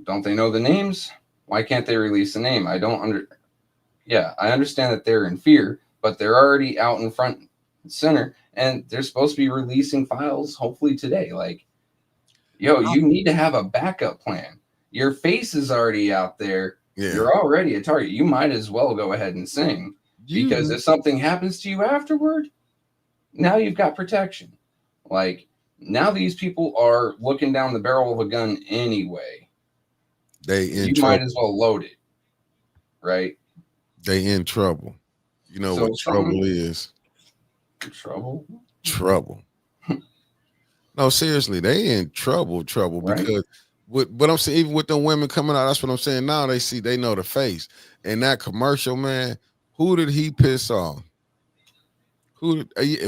Don't they know the names? Why can't they release the name? I understand that they're in fear, but they're already out in front and center, and they're supposed to be releasing files hopefully today. Like, you need to have a backup plan. Your face is already out there. Yeah. You're already a target. You might as well go ahead and sing, because if something happens to you afterward, now you've got protection. Like, now these people are looking down the barrel of a gun anyway. You might as well load it, right? They in trouble. You know what trouble is? Trouble? Trouble. No, seriously, they in trouble, right? Because what I'm saying, even with the women coming out, that's what I'm saying. Now they know the face. And that commercial, man, who did he piss off?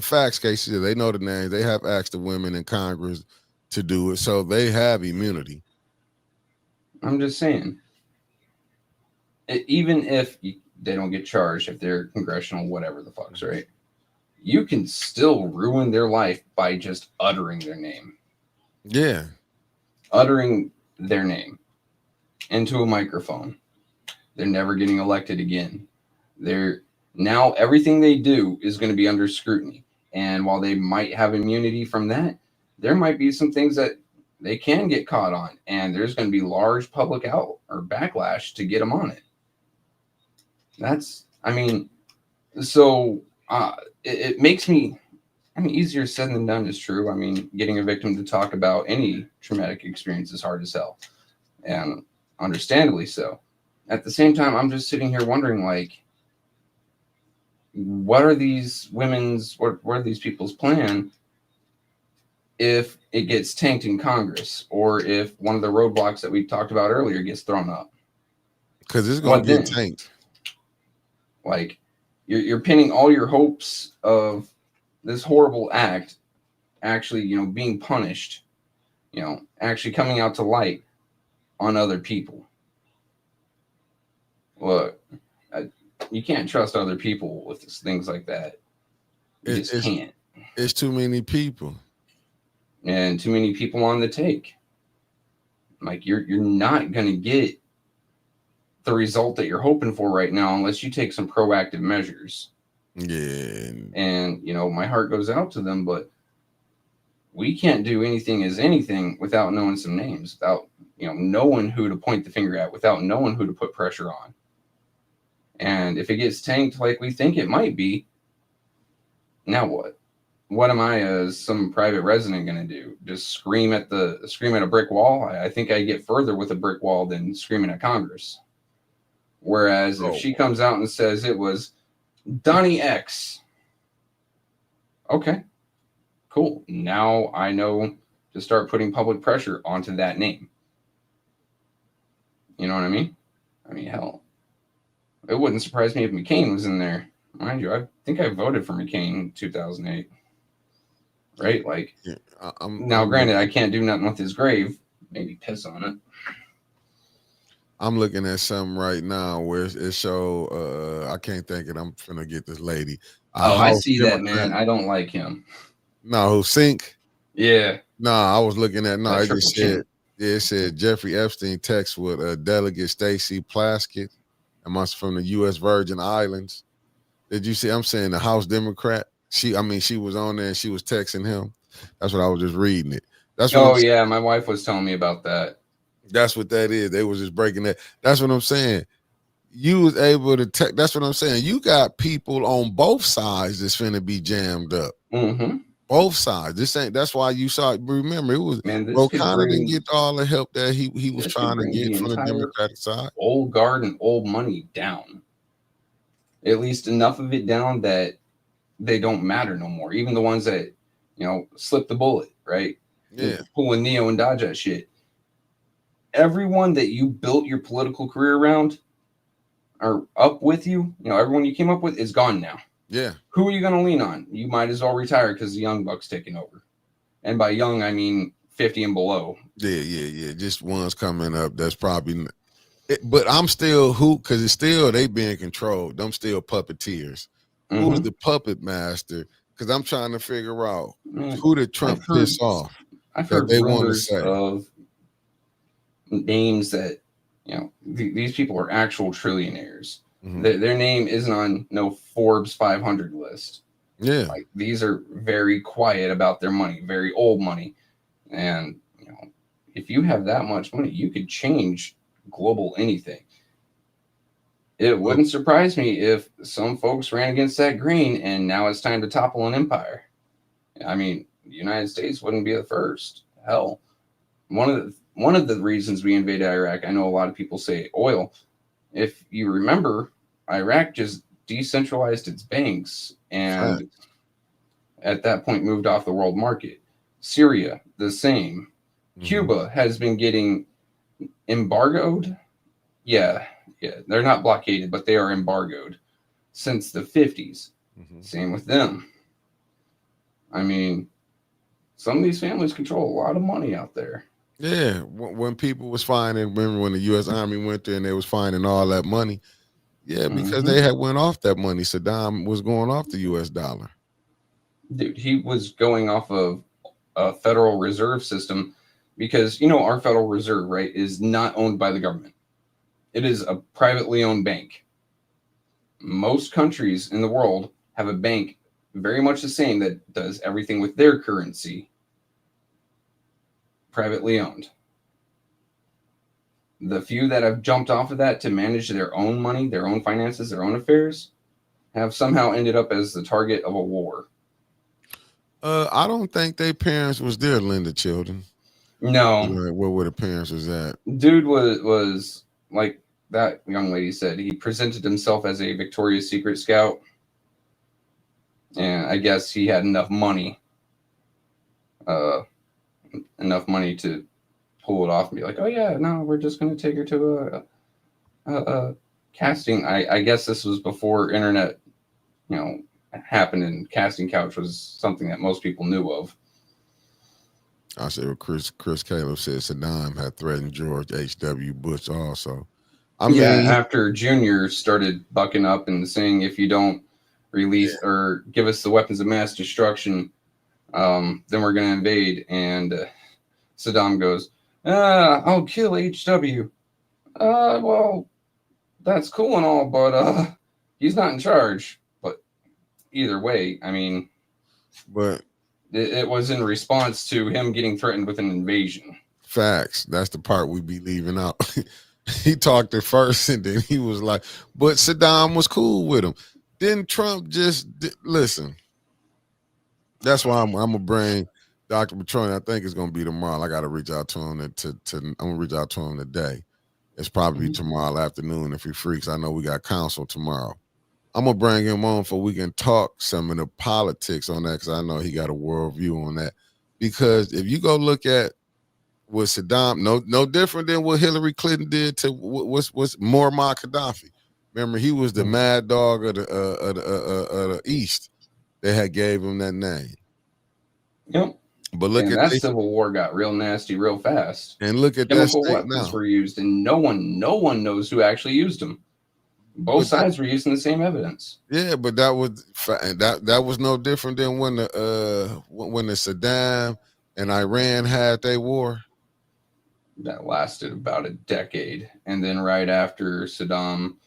Facts cases, they know the names. They have asked the women in Congress to do it, so they have immunity. I'm just saying, even if they don't get charged, if they're congressional, whatever the fuck's, right? You can still ruin their life by just uttering their name. Yeah. Uttering their name into a microphone. They're never getting elected again. Now everything they do is going to be under scrutiny. And while they might have immunity from that, there might be some things that they can get caught on. And there's going to be large public backlash to get them on it. It makes me, easier said than done is true. I mean, getting a victim to talk about any traumatic experience is hard as hell, and understandably so. At the same time, I'm just sitting here wondering, like, what are these what are these people's plan if it gets tanked in Congress, or if one of the roadblocks that we talked about earlier gets thrown up? Because it's going to get tanked. Like, you're pinning all your hopes of this horrible act actually, being punished actually coming out to light on other people. Look, you can't trust other people with things like that. You just can't. It's too many people. And too many people on the take. Like you're not gonna get the result that you're hoping for right now unless you take some proactive measures. Yeah. And my heart goes out to them, but we can't do anything as anything without knowing some names, without knowing who to point the finger at, without knowing who to put pressure on. And if it gets tanked like we think it might be, now what? What am I as some private resident going to do? Just scream at a brick wall? I think I get further with a brick wall than screaming at Congress. Whereas if she comes out and says it was Donnie X, okay, cool. Now I know to start putting public pressure onto that name. You know what I mean? I mean, hell, it wouldn't surprise me if McCain was in there. Mind you, I think I voted for McCain in 2008. Right? Like, granted, I can't do nothing with his grave. Maybe piss on it. I'm looking at something right now where it show. I can't think it. I'm finna get this lady. I see that, man. I don't like him. No, who Sink? Yeah. No, I was looking at. No, it just said. Chin. Yeah, it said Jeffrey Epstein texts with Delegate Stacey Plaskett, and must from the U.S. Virgin Islands. Did you see? I'm saying the House Democrat. She was on there and she was texting him. That's what I was just reading it. That's what yeah, my wife was telling me about that. That's what that is. They was just breaking that. That's what I'm saying. You was able to text. That's what I'm saying. You got people on both sides that's finna be jammed up. Mm-hmm. Both sides. This ain't. That's why you saw it. Remember, it was O'Connor didn't get all the help that he was trying to get from the Democratic side. Old guard and old money down. At least enough of it down that they don't matter no more. Even the ones that slip the bullet, right? Yeah, pulling Neo and dodge that shit. Everyone that you built your political career around or up with you, everyone you came up with is gone now. Yeah. Who are you going to lean on? You might as well retire because the young buck's taking over. And by young, I mean 50 and below. Yeah. Just ones coming up. That's probably. But I'm still because it's still they being controlled. I'm still puppeteers. Mm-hmm. Who's the puppet master? Because I'm trying to figure out who did Trump piss off. I've heard rumors of names that these people are actual trillionaires. Mm-hmm. Their name isn't on no Forbes 500 list. Yeah, like these are very quiet about their money, very old money, and if you have that much money, you could change global anything. It wouldn't surprise me if some folks ran against that green and now it's time to topple an empire. I mean, the United States wouldn't be the first. Hell, one of the reasons we invaded Iraq, I know a lot of people say oil. If you remember, Iraq just decentralized its banks and at that point moved off the world market. Syria, the same. Mm-hmm. Cuba has been getting embargoed. Yeah, they're not blockaded, but they are embargoed since the 50s. Mm-hmm. Same with them. I mean, some of these families control a lot of money out there. Yeah, when people was finding, remember when the U.S. Army went there and they was finding all that money? Yeah, because they had went off that money. Saddam was going off the U.S. dollar. Dude, he was going off of a Federal Reserve system because, our Federal Reserve, right, is not owned by the government. It is a privately owned bank. Most countries in the world have a bank very much the same that does everything with their currency. Privately owned. The few that have jumped off of that to manage their own money, their own finances, their own affairs, have somehow ended up as the target of a war. I don't think their parents was there, Linda Children. No. Where were the parents was at? Dude was like that young lady said, he presented himself as a Victoria's Secret scout. And I guess he had enough money to pull it off and be like, oh yeah, no, we're just going to take her to a casting. I guess this was before internet, happened, and casting couch was something that most people knew of. I said what Chris Caleb said Saddam had threatened George H.W. Bush also. I mean, after Junior started bucking up and saying, if you don't release or give us the weapons of mass destruction, then we're going to invade. And Saddam goes, I'll kill HW. Well, that's cool and all, but he's not in charge. But either way, I mean, but it was in response to him getting threatened with an invasion. Facts. That's the part we be leaving out. He talked at first, and then he was like, "But Saddam was cool with him." Then Trump just listen. That's why I'm gonna bring Dr. Petroni. I think it's gonna be tomorrow. I got to reach out to him. I'm gonna reach out to him today. It's probably tomorrow afternoon if he freaks. I know we got council tomorrow. I'm gonna bring him on so we can talk some of the politics on that because I know he got a worldview on that. Because if you go look at with Saddam, no different than what Hillary Clinton did to what's Muammar Gaddafi. Remember, he was the mad dog of the East. They had gave him that name. Yep. But look and at that civil war got real nasty real fast. And look at chemical that state weapons now. were used, and no one knows who actually used them. Both sides were using the same evidence. Yeah, but that was no different than when the Saddam and Iran had their war. That lasted about a decade, and then right after Saddam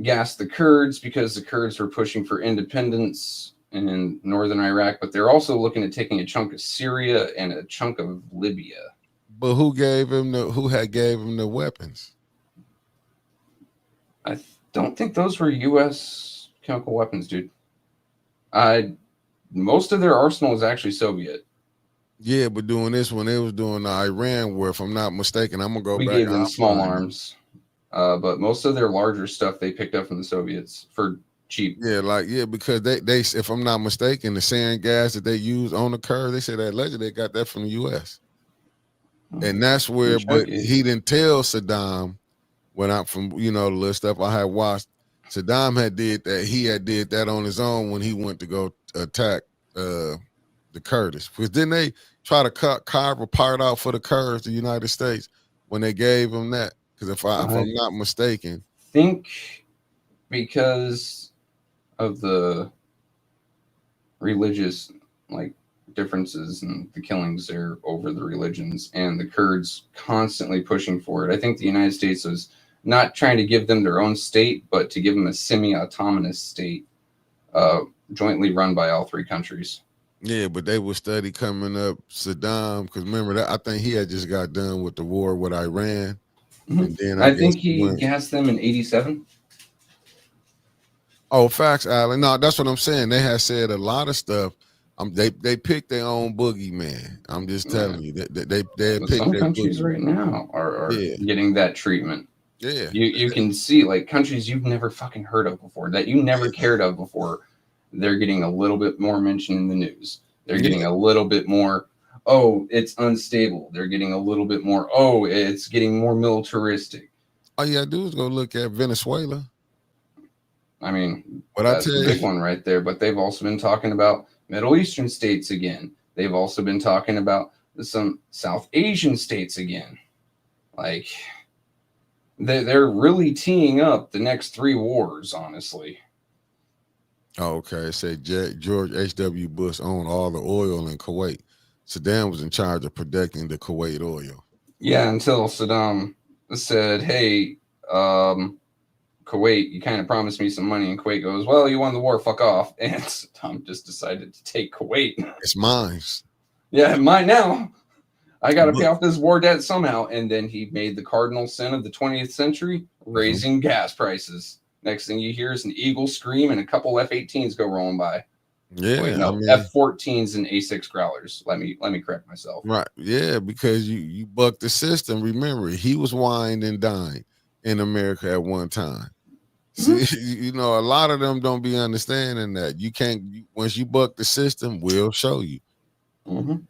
gassed the Kurds because the Kurds were pushing for independence in northern Iraq, but they're also looking at taking a chunk of Syria and a chunk of Libya. But who had gave him the weapons? I don't think those were U.S. chemical weapons, dude. Most of their arsenal is actually Soviet. Yeah, but doing this when they was doing the Iran war, if I'm not mistaken, I'm gonna go we back. We gave them small arms, but most of their larger stuff they picked up from the Soviets for cheap. Yeah, because they if I'm not mistaken, the sarin gas that they use on the Kurds, they said that allegedly they got that from the U.S. And that's where, but he didn't tell Saddam when I'm from, the little stuff I had watched. Saddam had did that. He had did that on his own when he went to go attack the Kurds. Because didn't they try to carve a part out for the Kurds, the United States, when they gave him that? Because if I'm not mistaken, think because of the religious differences and the killings there over the religions and the Kurds constantly pushing for it. I think the United States was not trying to give them their own state, but to give them a semi-autonomous state jointly run by all three countries. Yeah, but they would study coming up Saddam because remember that I think he had just got done with the war with Iran. And then I think he gassed them in 87. Oh, facts, Alan. No, that's what I'm saying. They had said a lot of stuff. They picked their own boogeyman. I'm just telling you that they picked some countries right now are getting that treatment. Yeah, you can see countries you've never fucking heard of before, that you never cared of before. They're getting a little bit more mention in the news. They're getting a little bit more. Oh, it's unstable. They're getting a little bit more. Oh, it's getting more militaristic. All you gotta do is go look at Venezuela. I mean, that's the big one right there. But they've also been talking about Middle Eastern states again. They've also been talking about some South Asian states again. They're really teeing up the next 3 wars, honestly. Oh, okay. It said George H.W. Bush owned all the oil in Kuwait. Saddam was in charge of protecting the Kuwait oil. Yeah, until Saddam said, hey, Kuwait, you kind of promised me some money, and Kuwait goes, well, you won the war, fuck off. And Saddam just decided to take Kuwait. It's mine. Yeah, mine now. I got to pay off this war debt somehow. And then he made the cardinal sin of the 20th century, raising gas prices. Next thing you hear is an eagle scream and a couple F-18s go rolling by. Yeah, wait, no, F-14s and A-6 Growlers. Let me correct myself. Right, yeah, because you bucked the system. Remember, he was wined and dined in America at one time. See, a lot of them don't be understanding that you can't. Once you buck the system, we'll show you. Now,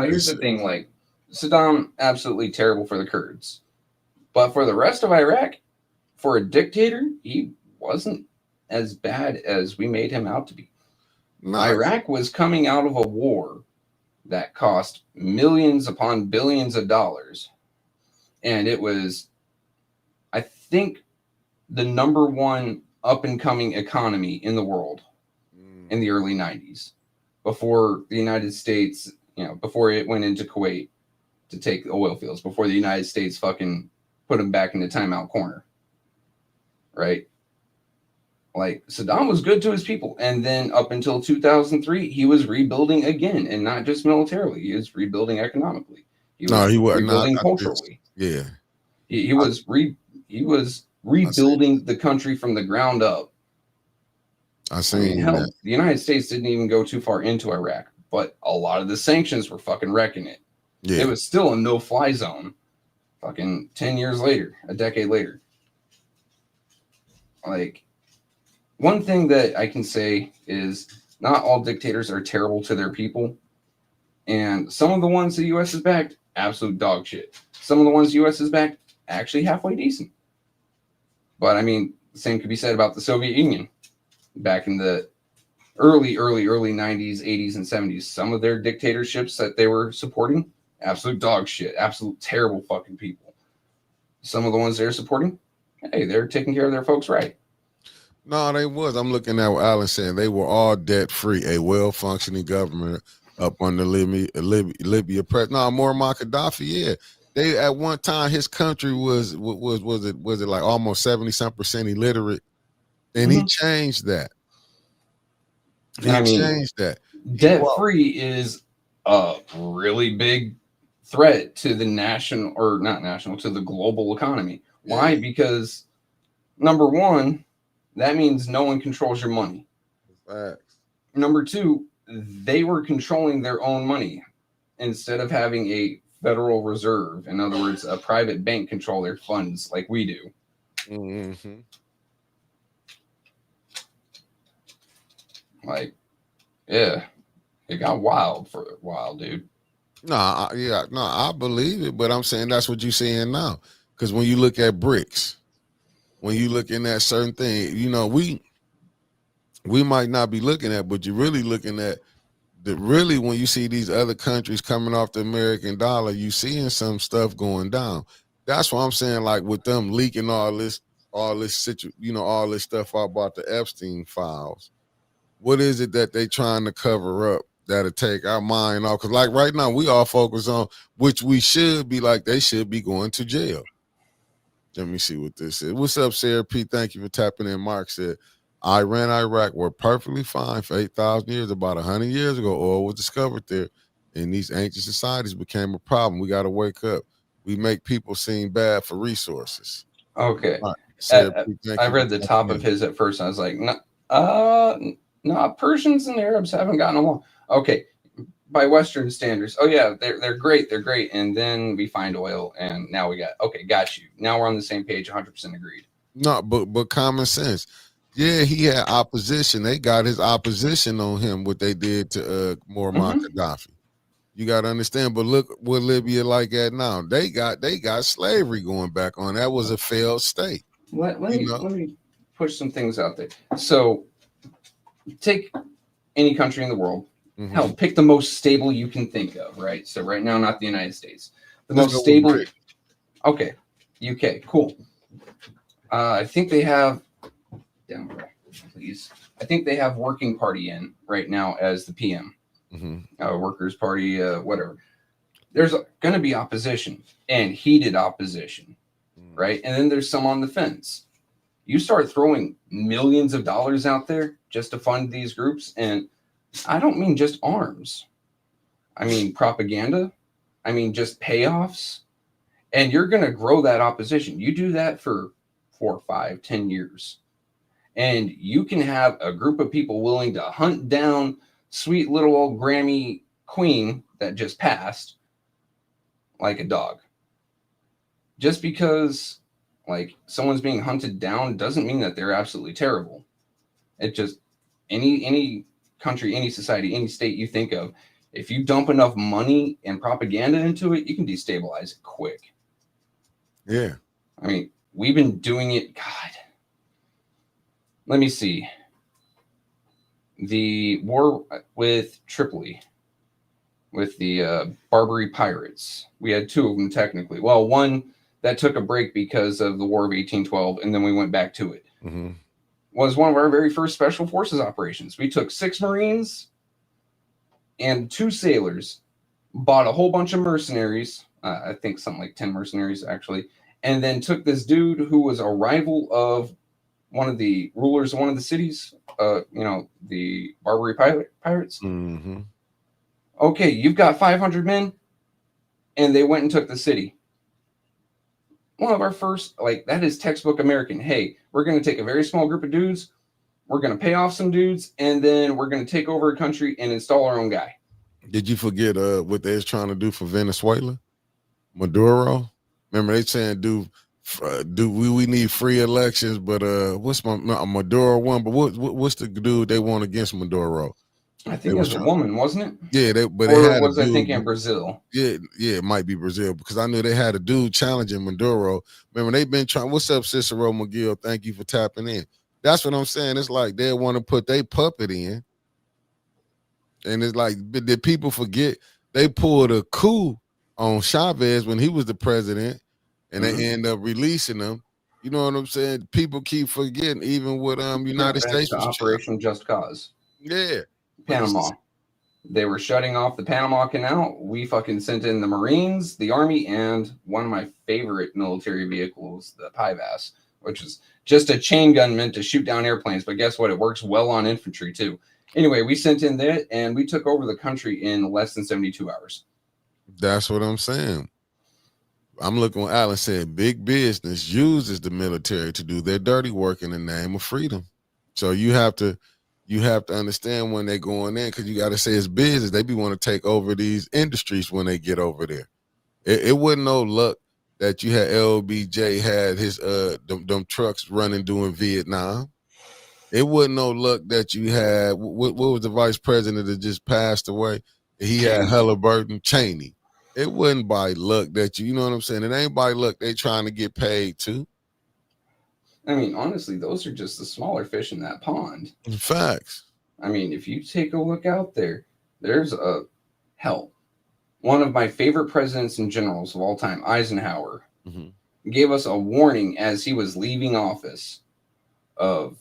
here's the thing: Saddam, absolutely terrible for the Kurds, but for the rest of Iraq, for a dictator, he wasn't as bad as we made him out to be. Iraq was coming out of a war that cost millions upon billions of dollars. And it was, I think, the number one up and coming economy in the world in the early 90s, before the United States, before it went into Kuwait to take the oil fields, before the United States fucking put them back in the timeout corner. Right? Like, Saddam was good to his people. And then up until 2003, he was rebuilding again, and not just militarily. He was rebuilding economically. He was rebuilding culturally. Yeah. He was rebuilding the country from the ground up. I seen hell, that. the United States didn't even go too far into Iraq, but a lot of the sanctions were fucking wrecking it. Yeah. It was still a no-fly zone fucking 10 years later, a decade later. Like, one thing that I can say is not all dictators are terrible to their people. And some of the ones the U.S. has backed, absolute dog shit. Some of the ones the U.S. has backed, actually halfway decent. But, I mean, the same could be said about the Soviet Union. Back in the early 90s, 80s, and 70s, some of their dictatorships that they were supporting, absolute dog shit, absolute terrible fucking people. Some of the ones they're supporting, hey, they're taking care of their folks right. No, they was. I'm looking at what Alan saying. They were all debt-free, a well-functioning government up under Libya press. No, Muammar Gaddafi, yeah. They at one time his country was it like almost 70-some% illiterate, and he changed that. He changed that. Debt-free is a really big threat to the to the global economy. Why? Because number one, that means no one controls your money. Facts. Number two, they were controlling their own money instead of having a Federal Reserve. In other words, a private bank control their funds like we do. Mm-hmm. Like, yeah, it got wild for a while, dude. I believe it, but I'm saying that's what you're saying now. Because when you look at BRICS, when you looking at certain things, we might not be looking at, but you're really looking at when you see these other countries coming off the American dollar, you seeing some stuff going down. That's what I'm saying, like with them leaking all this stuff out about the Epstein files. What is it that they trying to cover up that'll take our mind off? Because like right now, we all focus on which we should be like they should be going to jail. Let me see what this is. What's up, Sarah P? Thank you for tapping in. Mark said, Iran, Iraq were perfectly fine for 8,000 years. About 100 years ago, oil was discovered there, and these ancient societies became a problem. We got to wake up. We make people seem bad for resources. Okay. Right. Sarah P, I read the top of his at first. I was like, no, Persians and Arabs haven't gotten along. Okay. By Western standards. Oh yeah, they're great. They're great. And then we find oil, and now got you. Now we're on the same page, 100% agreed. No, but common sense. Yeah, he had opposition. They got his opposition on him, what they did to Muammar Gaddafi. You got to understand. But look what Libya like at now. They got slavery going back on. That was a failed state. Let me push some things out there. So take any country in the world. Mm-hmm. Hell, pick the most stable you can think of, right? So right now, not the United States. The most stable. Okay, UK, cool. I think they have down, please. I think they have Working Party in right now as the PM. Workers' Party, whatever. There's going to be opposition and heated opposition, right? And then there's some on the fence. You start throwing millions of dollars out there just to fund these groups, and I don't mean just arms. I mean propaganda. I mean just payoffs. And you're going to grow that opposition. You do that for 4, 5, 10 years. And you can have a group of people willing to hunt down sweet little old Grammy queen that just passed like a dog. Just because like someone's being hunted down doesn't mean that they're absolutely terrible. It just any country, any society, any state you think of, if you dump enough money and propaganda into it, you can destabilize it quick. Yeah. I mean, we've been doing it. God, let me see. The war with Tripoli. with the Barbary Pirates. We had two of them technically. Well, one that took a break because of the War of 1812, and then we went back to it. Mm-hmm. Was one of our very first special forces operations. We took 6 Marines and 2 sailors, bought a whole bunch of mercenaries, I think something like 10 mercenaries actually, and then took this dude who was a rival of one of the rulers of one of the cities, the Barbary Pirates. Mm-hmm. Okay, you've got 500 men, and they went and took the city. One of our first, that is textbook American. Hey, we're going to take a very small group of dudes, we're going to pay off some dudes, and then we're going to take over a country and install our own guy. Did you forget what they was trying to do for Venezuela? Maduro. Remember they saying we need free elections, but what's Maduro one? But what's the dude they want against Maduro? I think it was a woman, wasn't it? Yeah, they or had was a dude. I thinking Brazil? Yeah, it might be Brazil because I knew they had a dude challenging Maduro. Remember they've been trying. What's up, Cicero McGill? Thank you for tapping in. That's what I'm saying. It's like they want to put their puppet in. And it's like, did people forget they pulled a coup on Chavez when he was the president, and they end up releasing him? You know what I'm saying? People keep forgetting, even with United States was Operation Just Cause. Yeah, Panama. They were shutting off the Panama Canal. We fucking sent in the Marines, the Army, and one of my favorite military vehicles, the PIVAS, which is just a chain gun meant to shoot down airplanes. But guess what? It works well on infantry too. Anyway, we sent in that, and we took over the country in less than 72 hours. That's what I'm saying. I'm looking what Alan said. Big business uses the military to do their dirty work in the name of freedom. So you have to understand when they're going in, because you got to say it's business. They be want to take over these industries when they get over there. It wasn't no luck that you had LBJ had his them trucks running doing Vietnam. It wasn't no luck that you had what was the vice president that just passed away? He had Halliburton, Cheney. It wasn't by luck that you know what I'm saying. It ain't by luck they trying to get paid too. I mean, honestly, those are just the smaller fish in that pond. Facts. I mean, if you take a look out there, there's one of my favorite presidents and generals of all time, Eisenhower, gave us a warning as he was leaving office of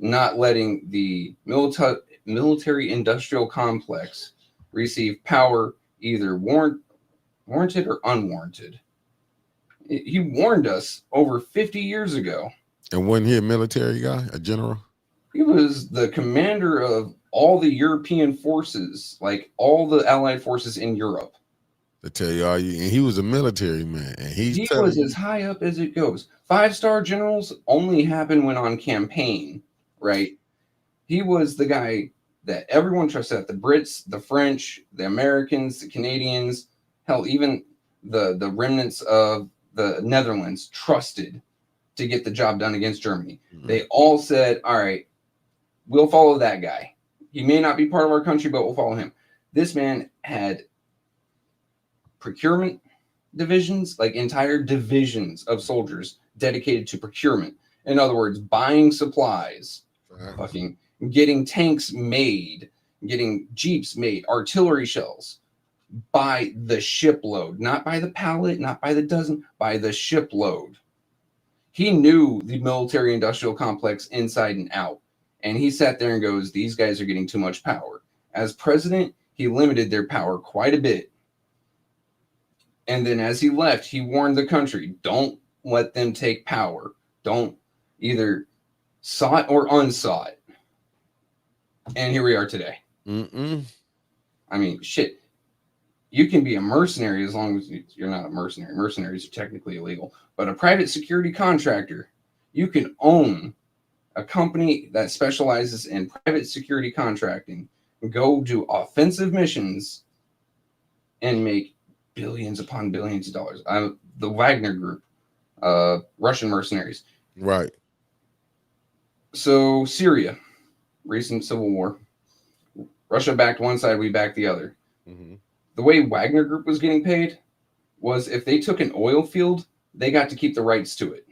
not letting the military industrial complex receive power either warranted or unwarranted. He warned us over 50 years ago. And wasn't he a military guy, a general? He was the commander of all the European forces, like all the Allied forces in Europe. To tell you, and he was a military man, and he was as high up as it goes. 5-star generals only happen when on campaign, right? He was the guy that everyone trusted. The Brits, the French, the Americans, the Canadians, hell, even the remnants of the Netherlands trusted to get the job done against Germany. They all said, all right, we'll follow that guy. He may not be part of our country, but we'll follow him. This man had procurement divisions, like entire divisions of soldiers dedicated to procurement. In other words, buying supplies, fucking getting tanks made, getting jeeps made, artillery shells by the shipload, not by the pallet, not by the dozen, by the shipload. He knew the military industrial complex inside and out. And he sat there and goes, these guys are getting too much power. As president, he limited their power quite a bit. And then as he left, he warned the country, don't let them take power. Don't either sought or unsought. And here we are today. I mean, shit. You can be a mercenary as long as you're not a mercenary. Mercenaries are technically illegal. But a private security contractor, you can own a company that specializes in private security contracting, go do offensive missions, and make billions upon billions of dollars. The Wagner Group, Russian mercenaries. Right. So Syria, recent civil war. Russia backed one side, we backed the other. The way Wagner Group was getting paid was if they took an oil field, they got to keep the rights to it.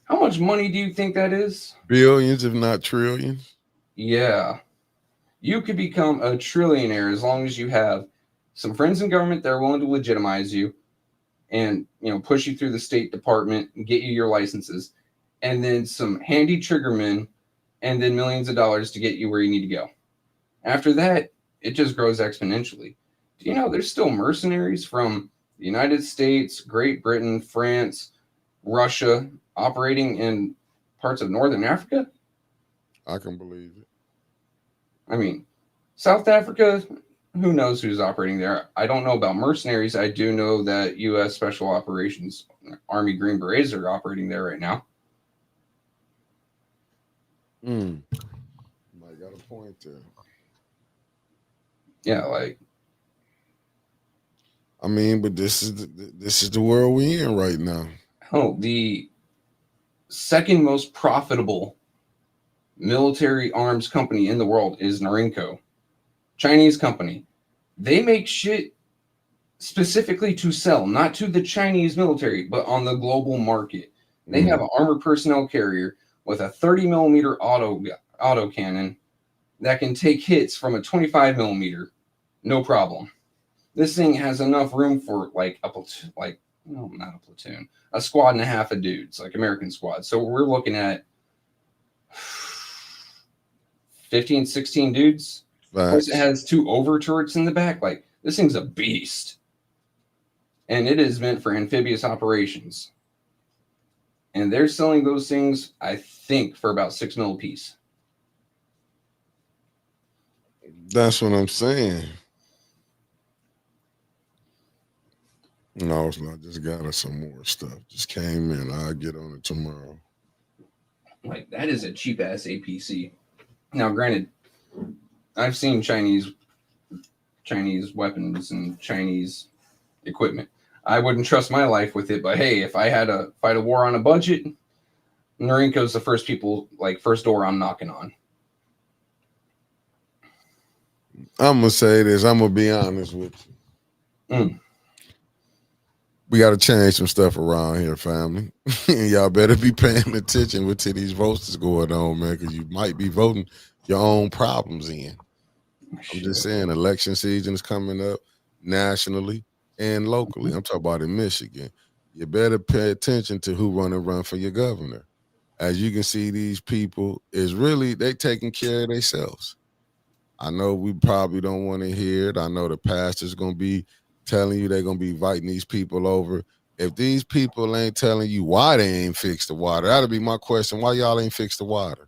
How much money do you think that is? Billions, if not trillions. Yeah. You could become a trillionaire as long as you have some friends in government that are willing to legitimize you and push you through the State Department and get you your licenses, and then some handy triggermen, and then millions of dollars to get you where you need to go. After that, it just grows exponentially. Do you know there's still mercenaries from the United States, Great Britain, France, Russia operating in parts of Northern Africa? I can believe it. I mean, South Africa, who knows who's operating there? I don't know about mercenaries. I do know that U.S. Special Operations Army Green Berets are operating there right now. Might got a point there. Yeah, I mean, but this is the world we in right now. Oh, the second most profitable military arms company in the world is Norinco, Chinese company. They make shit specifically to sell, not to the Chinese military, but on the global market. They have an armored personnel carrier with a 30 millimeter auto cannon that can take hits from a 25 millimeter, no problem. This thing has enough room for a squad and a half of dudes, like American squad. So we're looking at 15, 16 dudes. Plus it has 2 over turrets in the back. Like, this thing's a beast. And it is meant for amphibious operations. And they're selling those things, I think, for about $6 million a piece. That's what I'm saying. No, it's not. Just got us some more stuff. Just came in. I'll get on it tomorrow. Like, that is a cheap ass APC. Now, granted, I've seen Chinese weapons and Chinese equipment. I wouldn't trust my life with it, but hey, if I had to fight a war on a budget, Norinco's the first door I'm knocking on. I'm gonna say this. I'm gonna be honest with you. We got to change some stuff around here, family. Y'all better be paying attention to these votes that's going on, man, because you might be voting your own problems in. I'm just saying, election season is coming up nationally and locally. I'm talking about in Michigan. You better pay attention to who run for your governor. As you can see, these people they taking care of themselves. I know we probably don't want to hear it. I know the pastor's going to be telling you they're going to be inviting these people over. If these people ain't telling you why they ain't fixed the water, that'll be my question. Why y'all ain't fixed the water?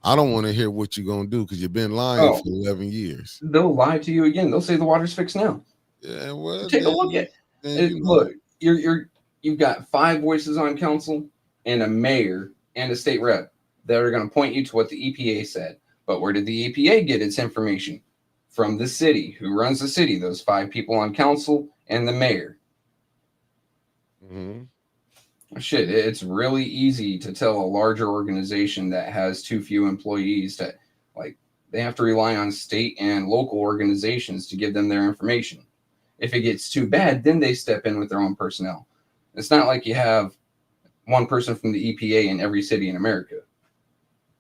I don't want to hear what you're going to do because you've been lying for 11 years. They'll lie to you again. They'll say the water's fixed now. Yeah, well, take a look at it. Look, you've got 5 voices on council and a mayor and a state rep that are going to point you to what the EPA said. But where did the EPA get its information? From the city. Who runs the city? Those 5 people on council and the mayor. Shit, it's really easy to tell a larger organization that has too few employees that they have to rely on state and local organizations to give them their information. If it gets too bad, then they step in with their own personnel. It's not like you have one person from the EPA in every city in America,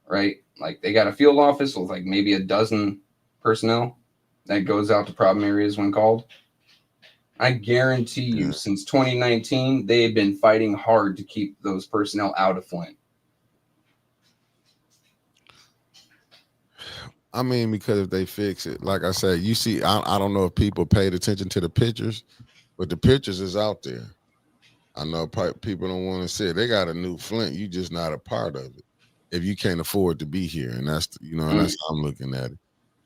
right? Like, they got a field office with maybe a dozen personnel that goes out to problem areas when called. I guarantee you, since 2019, they've been fighting hard to keep those personnel out of Flint. I mean, because if they fix it, like I said, you see, I don't know if people paid attention to the pictures, but the pictures is out there. I know people don't want to see it. They got a new Flint. You just not a part of it. If you can't afford to be here, and that's that's how I'm looking at it.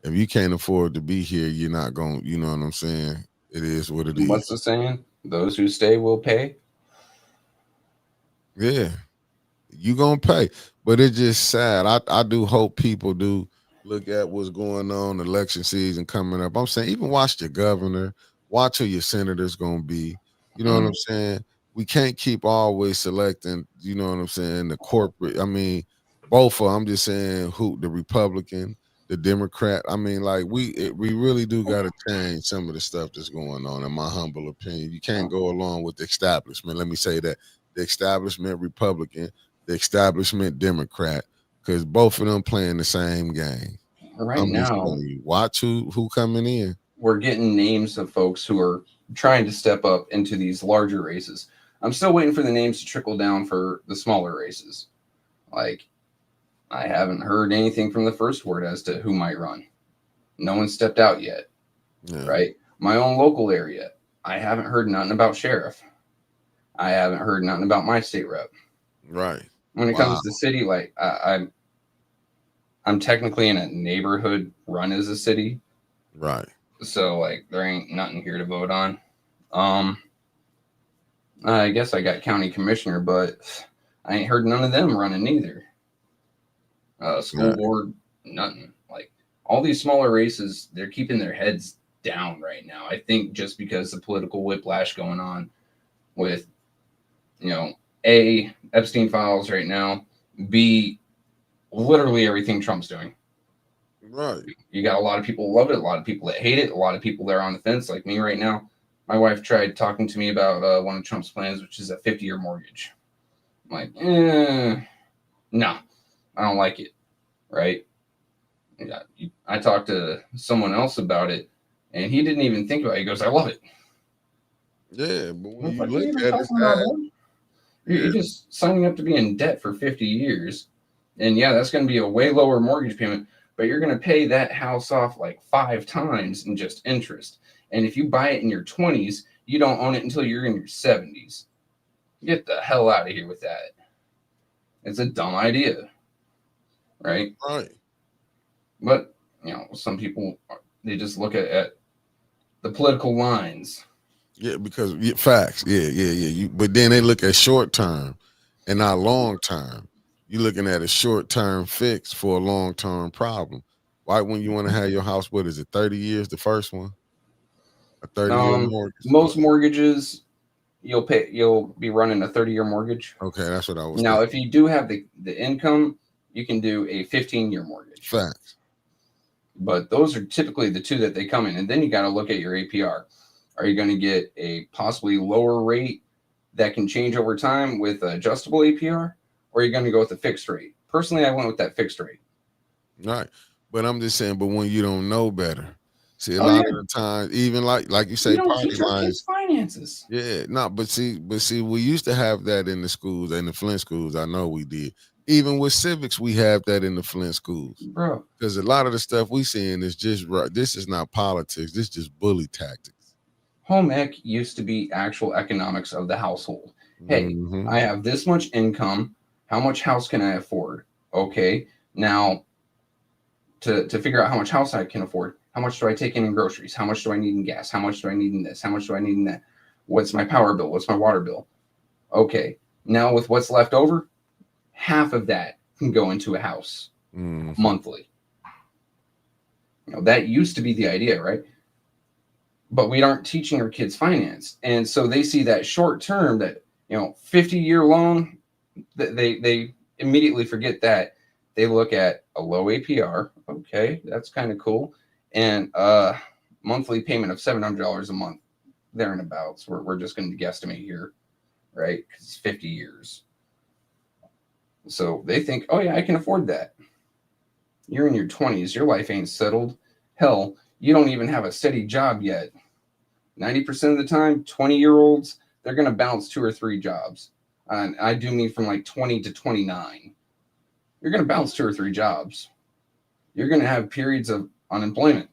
If you can't afford to be here, you're not going. You know what I'm saying? It is what it is. What's the saying? Those who stay will pay. Yeah, you gonna pay, but it's just sad. I do hope people do look at what's going on, election season coming up. I'm saying, even watch your governor, watch who your senator's gonna be. You know what I'm saying? We can't keep always selecting, you know what I'm saying, the corporate. I mean, both of them. I'm just saying who the Republican, the Democrat. I mean, we really do got to change some of the stuff that's going on, in my humble opinion. You can't go along with the establishment. Let me say that. The establishment Republican, the establishment Democrat, because both of them playing the same game. right I'm just now, telling you, watch who coming in. we're getting names of folks who are trying to step up into these larger races. I'm still waiting for the names to trickle down for the smaller races. Like, I haven't heard anything from the first ward as to who might run. No one stepped out yet, right? My own local area, I haven't heard nothing about sheriff. I haven't heard nothing about my state rep. Right. When it comes to city, like I'm technically in a neighborhood run as a city, right? So like there ain't nothing here to vote on. I guess I got county commissioner, but I ain't heard none of them running either. School board, nothing. Like all these smaller races, they're keeping their heads down right now. I think just because the political whiplash going on with, A, Epstein files right now, B, literally everything Trump's doing. Right. You got a lot of people who love it, a lot of people that hate it, a lot of people that are on the fence, like me right now. My wife tried talking to me about one of Trump's plans, which is a 50-year mortgage. I'm like, no, I don't like it, right? I talked to someone else about it, and he didn't even think about it. He goes, I love it. Yeah, but when you What look are you at talking about, boy? You're just signing up to be in debt for 50 years. And yeah, that's going to be a way lower mortgage payment, but you're going to pay that house off like 5 times in just interest. And if you buy it in your 20s, you don't own it until you're in your 70s. Get the hell out of here with that. It's a dumb idea. Right? Right. But, some people, they just look at the political lines. Yeah, because facts. Yeah. But then they look at short term and not long term. You're looking at a short term fix for a long term problem. Why when you want to have your house, what is it, 30 years, the first one? A 30-year mortgage? Most mortgages, you'll be running a 30-year mortgage. Okay, that's what I was Now, thinking. if you do have the income, you can do a 15-year mortgage. Facts. But those are typically the two that they come in. And then you got to look at your APR. Are you going to get a possibly lower rate that can change over time with adjustable APR? Or are you going to go with a fixed rate? Personally, I went with that fixed rate. Right. But I'm just saying, but when you don't know better, see, a lot of the time, even like you say, You don't party teach our lines. kids finances. Yeah, no, but see, we used to have that in the schools, in the Flint schools. I know we did. Even with civics, we have that in the Flint schools, bro. Because a lot of the stuff we seeing is just right. This is not politics. This is just bully tactics. Home ec used to be actual economics of the household. Hey, I have this much income. How much house can I afford? Okay, now to figure out how much house I can afford, how much do I take in groceries? How much do I need in gas? How much do I need in this? How much do I need in that? What's my power bill? What's my water bill? Okay, now with what's left over, half of that can go into a house monthly. That used to be the idea, right? But we aren't teaching our kids finance. And so they see that short term, that 50-year loan, they immediately forget that. They look at a low APR. Okay, that's kind of cool. And a monthly payment of $700 a month, there and abouts. We're just going to guesstimate here, right? Because it's 50 years. So they think, oh yeah, I can afford that. You're in your 20s. Your life ain't settled. Hell, you don't even have a steady job yet. 90% of the time, 20-year-olds, they're going to bounce 2 or 3 jobs. And I do mean from like 20 to 29. You're going to bounce 2 or 3 jobs. You're going to have periods of unemployment.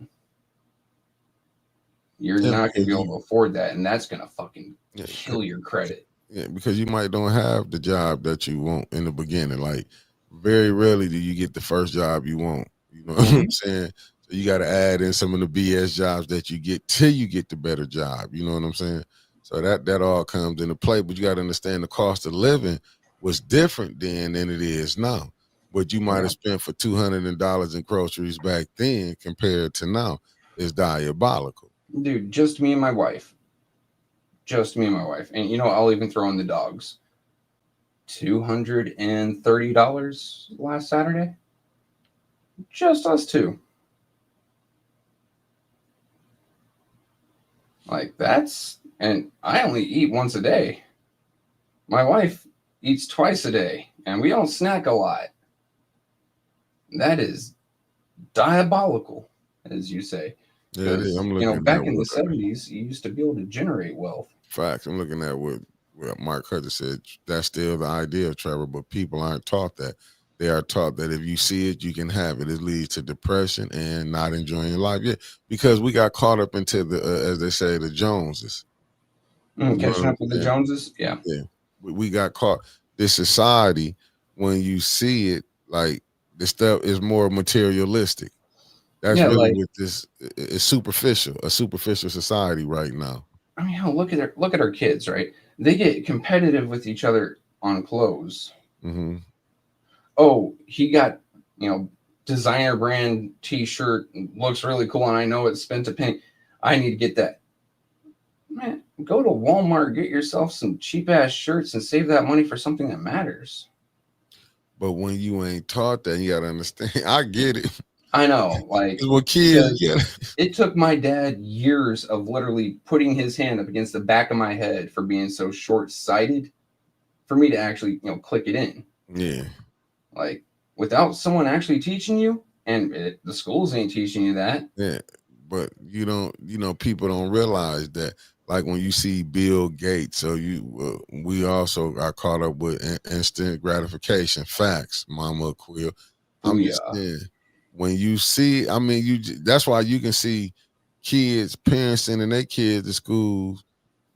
You're not going to be able to afford that. And that's going to fucking kill your credit. Yeah, because you might don't have the job that you want in the beginning. Like, very rarely do you get the first job you want. You know what I'm saying? So you got to add in some of the BS jobs that you get till you get the better job. You know what I'm saying? So that all comes into play. But you got to understand the cost of living was different then than it is now. What you might have spent for $200 in groceries back then compared to now is diabolical. Dude, just me and my wife. Just me and my wife. And I'll even throw in the dogs. $230 last Saturday. Just us two. Like that's, and I only eat once a day. My wife eats twice a day, and we don't snack a lot. That is diabolical, as you say. Yeah, it is. Because I'm you know, looking back at in the what '70s, you used to be able to generate wealth. facts. I'm looking at what Mark Hudson said. That's still the idea, Trevor, but people aren't taught that. They are taught that if you see it, you can have it. It leads to depression and not enjoying life. Yeah, because we got caught up into the, as they say, the Joneses. You know what Catching I'm up with the saying? Joneses, yeah. Yeah, we got caught. This society, when you see it, like the stuff is more materialistic. That's Yeah, really like what this is superficial, a superficial society right now. I mean, hell, look at our kids, right? They get competitive with each other on clothes. Mm-hmm. Oh, he got, you know, designer brand T-shirt, looks really cool, and I know it's spent a penny. I need to get that. Man, go to Walmart, get yourself some cheap ass shirts, and save that money for something that matters. But when you ain't taught that, you gotta understand. I get it. I know, like, With kids, because yeah. it took my dad years of literally putting his hand up against the back of my head for being so short-sighted for me to actually, you know, click it in. Yeah. Like, without someone actually teaching you, and the schools ain't teaching you that. Yeah, but you don't, people don't realize that. Like when you see Bill Gates, so we also got caught up with instant gratification. Facts, Mama Quill. I'm just Booyah. saying, when you see, I mean, that's why you can see kids, parents sending their kids to school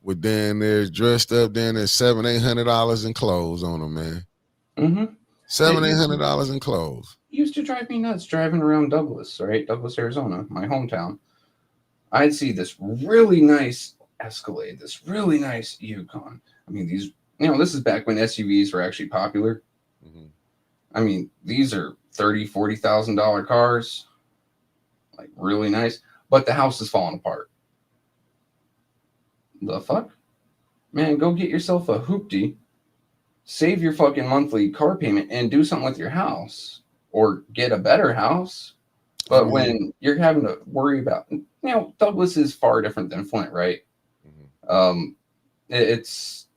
with they're dressed up, there's $700-800 in clothes on them, man. Mm-hmm. $700-800 in clothes. Used to drive me nuts driving around Douglas, right? Douglas, Arizona, my hometown. I'd see this really nice Escalade, this really nice Yukon. I mean, these, you know, this is back when SUVs were actually popular. Mm-hmm. I mean, these are $30,000-$40,000 cars, like really nice, but the house is falling apart. The fuck? Man, go get yourself a hoopty, save your fucking monthly car payment, and do something with your house. Or get a better house. But when you're having to worry about, you know, Douglas is far different than Flint, right? Mm-hmm. It's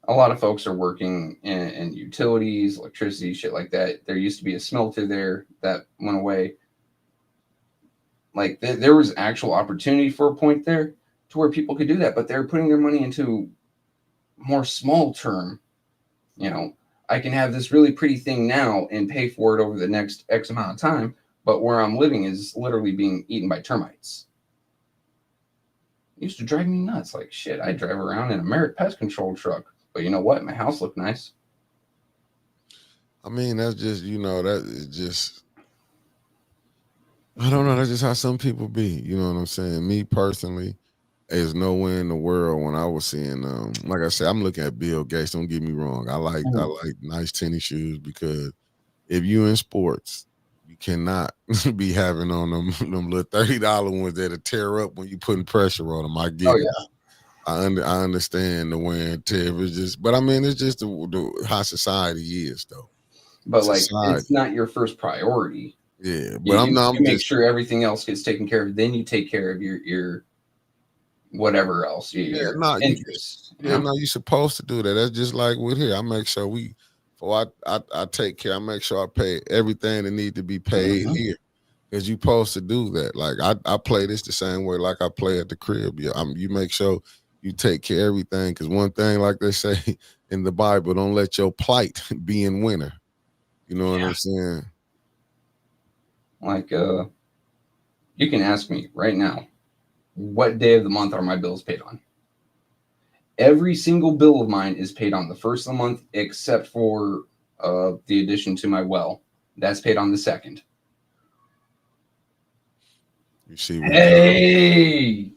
a lot of folks are working in utilities, electricity, shit like that. There used to be a smelter there that went away. Like there was actual opportunity for a point there to where people could do that, but they're putting their money into more small term. You know, I can have this really pretty thing now and pay for it over the next X amount of time, but where I'm living is literally being eaten by termites. It used to drive me nuts. Like shit, I drive around in a Merit pest control truck, but you know what? My house looked nice. I mean, that's just, that is just, I don't know. That's just how some people be. You know what I'm saying? Me personally, there's nowhere in the world when I was seeing, like I said, I'm looking at Bill Gates. Don't get me wrong. I like nice tennis shoes because if you in sports, you cannot be having on them little $30 ones that'll tear up when you putting pressure on them. I get it. Yeah. I understand the wear and tear. It's just, but I mean, it's just the how society is, though. But like, it's not your first priority. Yeah, but I'm make sure everything else gets taken care of. Then you take care of your whatever else. Your interests. No, you're supposed to do that. That's just like with here. I make sure I take care. I make sure I pay everything that need to be paid here. Because you supposed to do that. Like I play this the same way like I play at the crib. You make sure you take care of everything. Because one thing, like they say in the Bible, don't let your plight be in winter. You know what I'm saying? Like you can ask me right now, what day of the month are my bills paid on? Every single bill of mine is paid on the first of the month, except for the addition to my well. That's paid on the second. You see? Hey,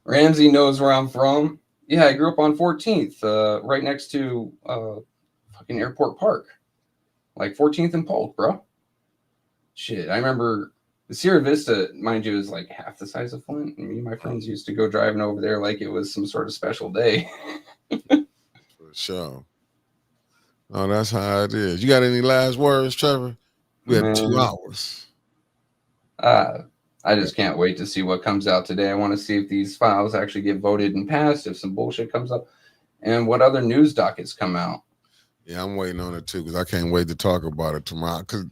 Ramsey knows where I'm from. Yeah, I grew up on 14th, right next to fucking Airport Park, like 14th and Polk, bro. Shit, I remember the Sierra Vista, mind you, is like half the size of Flint. And me and my friends used to go driving over there like it was some sort of special day. For sure. Oh, that's how it is. You got any last words, Trevor? We have 2 hours. I just can't wait to see what comes out today. I want to see if these files actually get voted and passed, if some bullshit comes up, and what other news dockets come out. Yeah, I'm waiting on it too because I can't wait to talk about it tomorrow. Because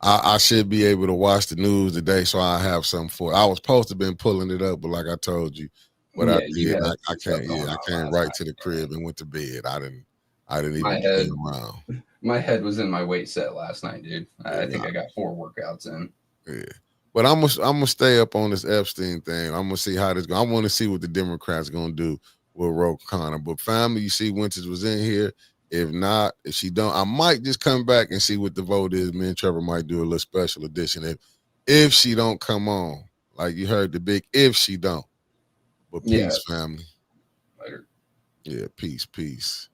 I should be able to watch the news today, so I have something for it. I was supposed to been pulling it up, but like I told you, what I Yeah, you did, had I some stuff can't. going Yeah, I on came last right night, to the crib and went to bed. I didn't My even head, play around. my head was in my weight set last night, dude. I Yeah, think I got 4 workouts in. yeah. But I'm gonna stay up on this Epstein thing. I'm gonna see how this goes. I want to see what the Democrats gonna do with Ro Connor. But family, you see, Winters was in here. If not, if she don't, I might just come back and see what the vote is. Me and Trevor might do a little special edition if she don't come on. Like you heard the big if she don't. But Yeah. peace, family. Later. Yeah, peace.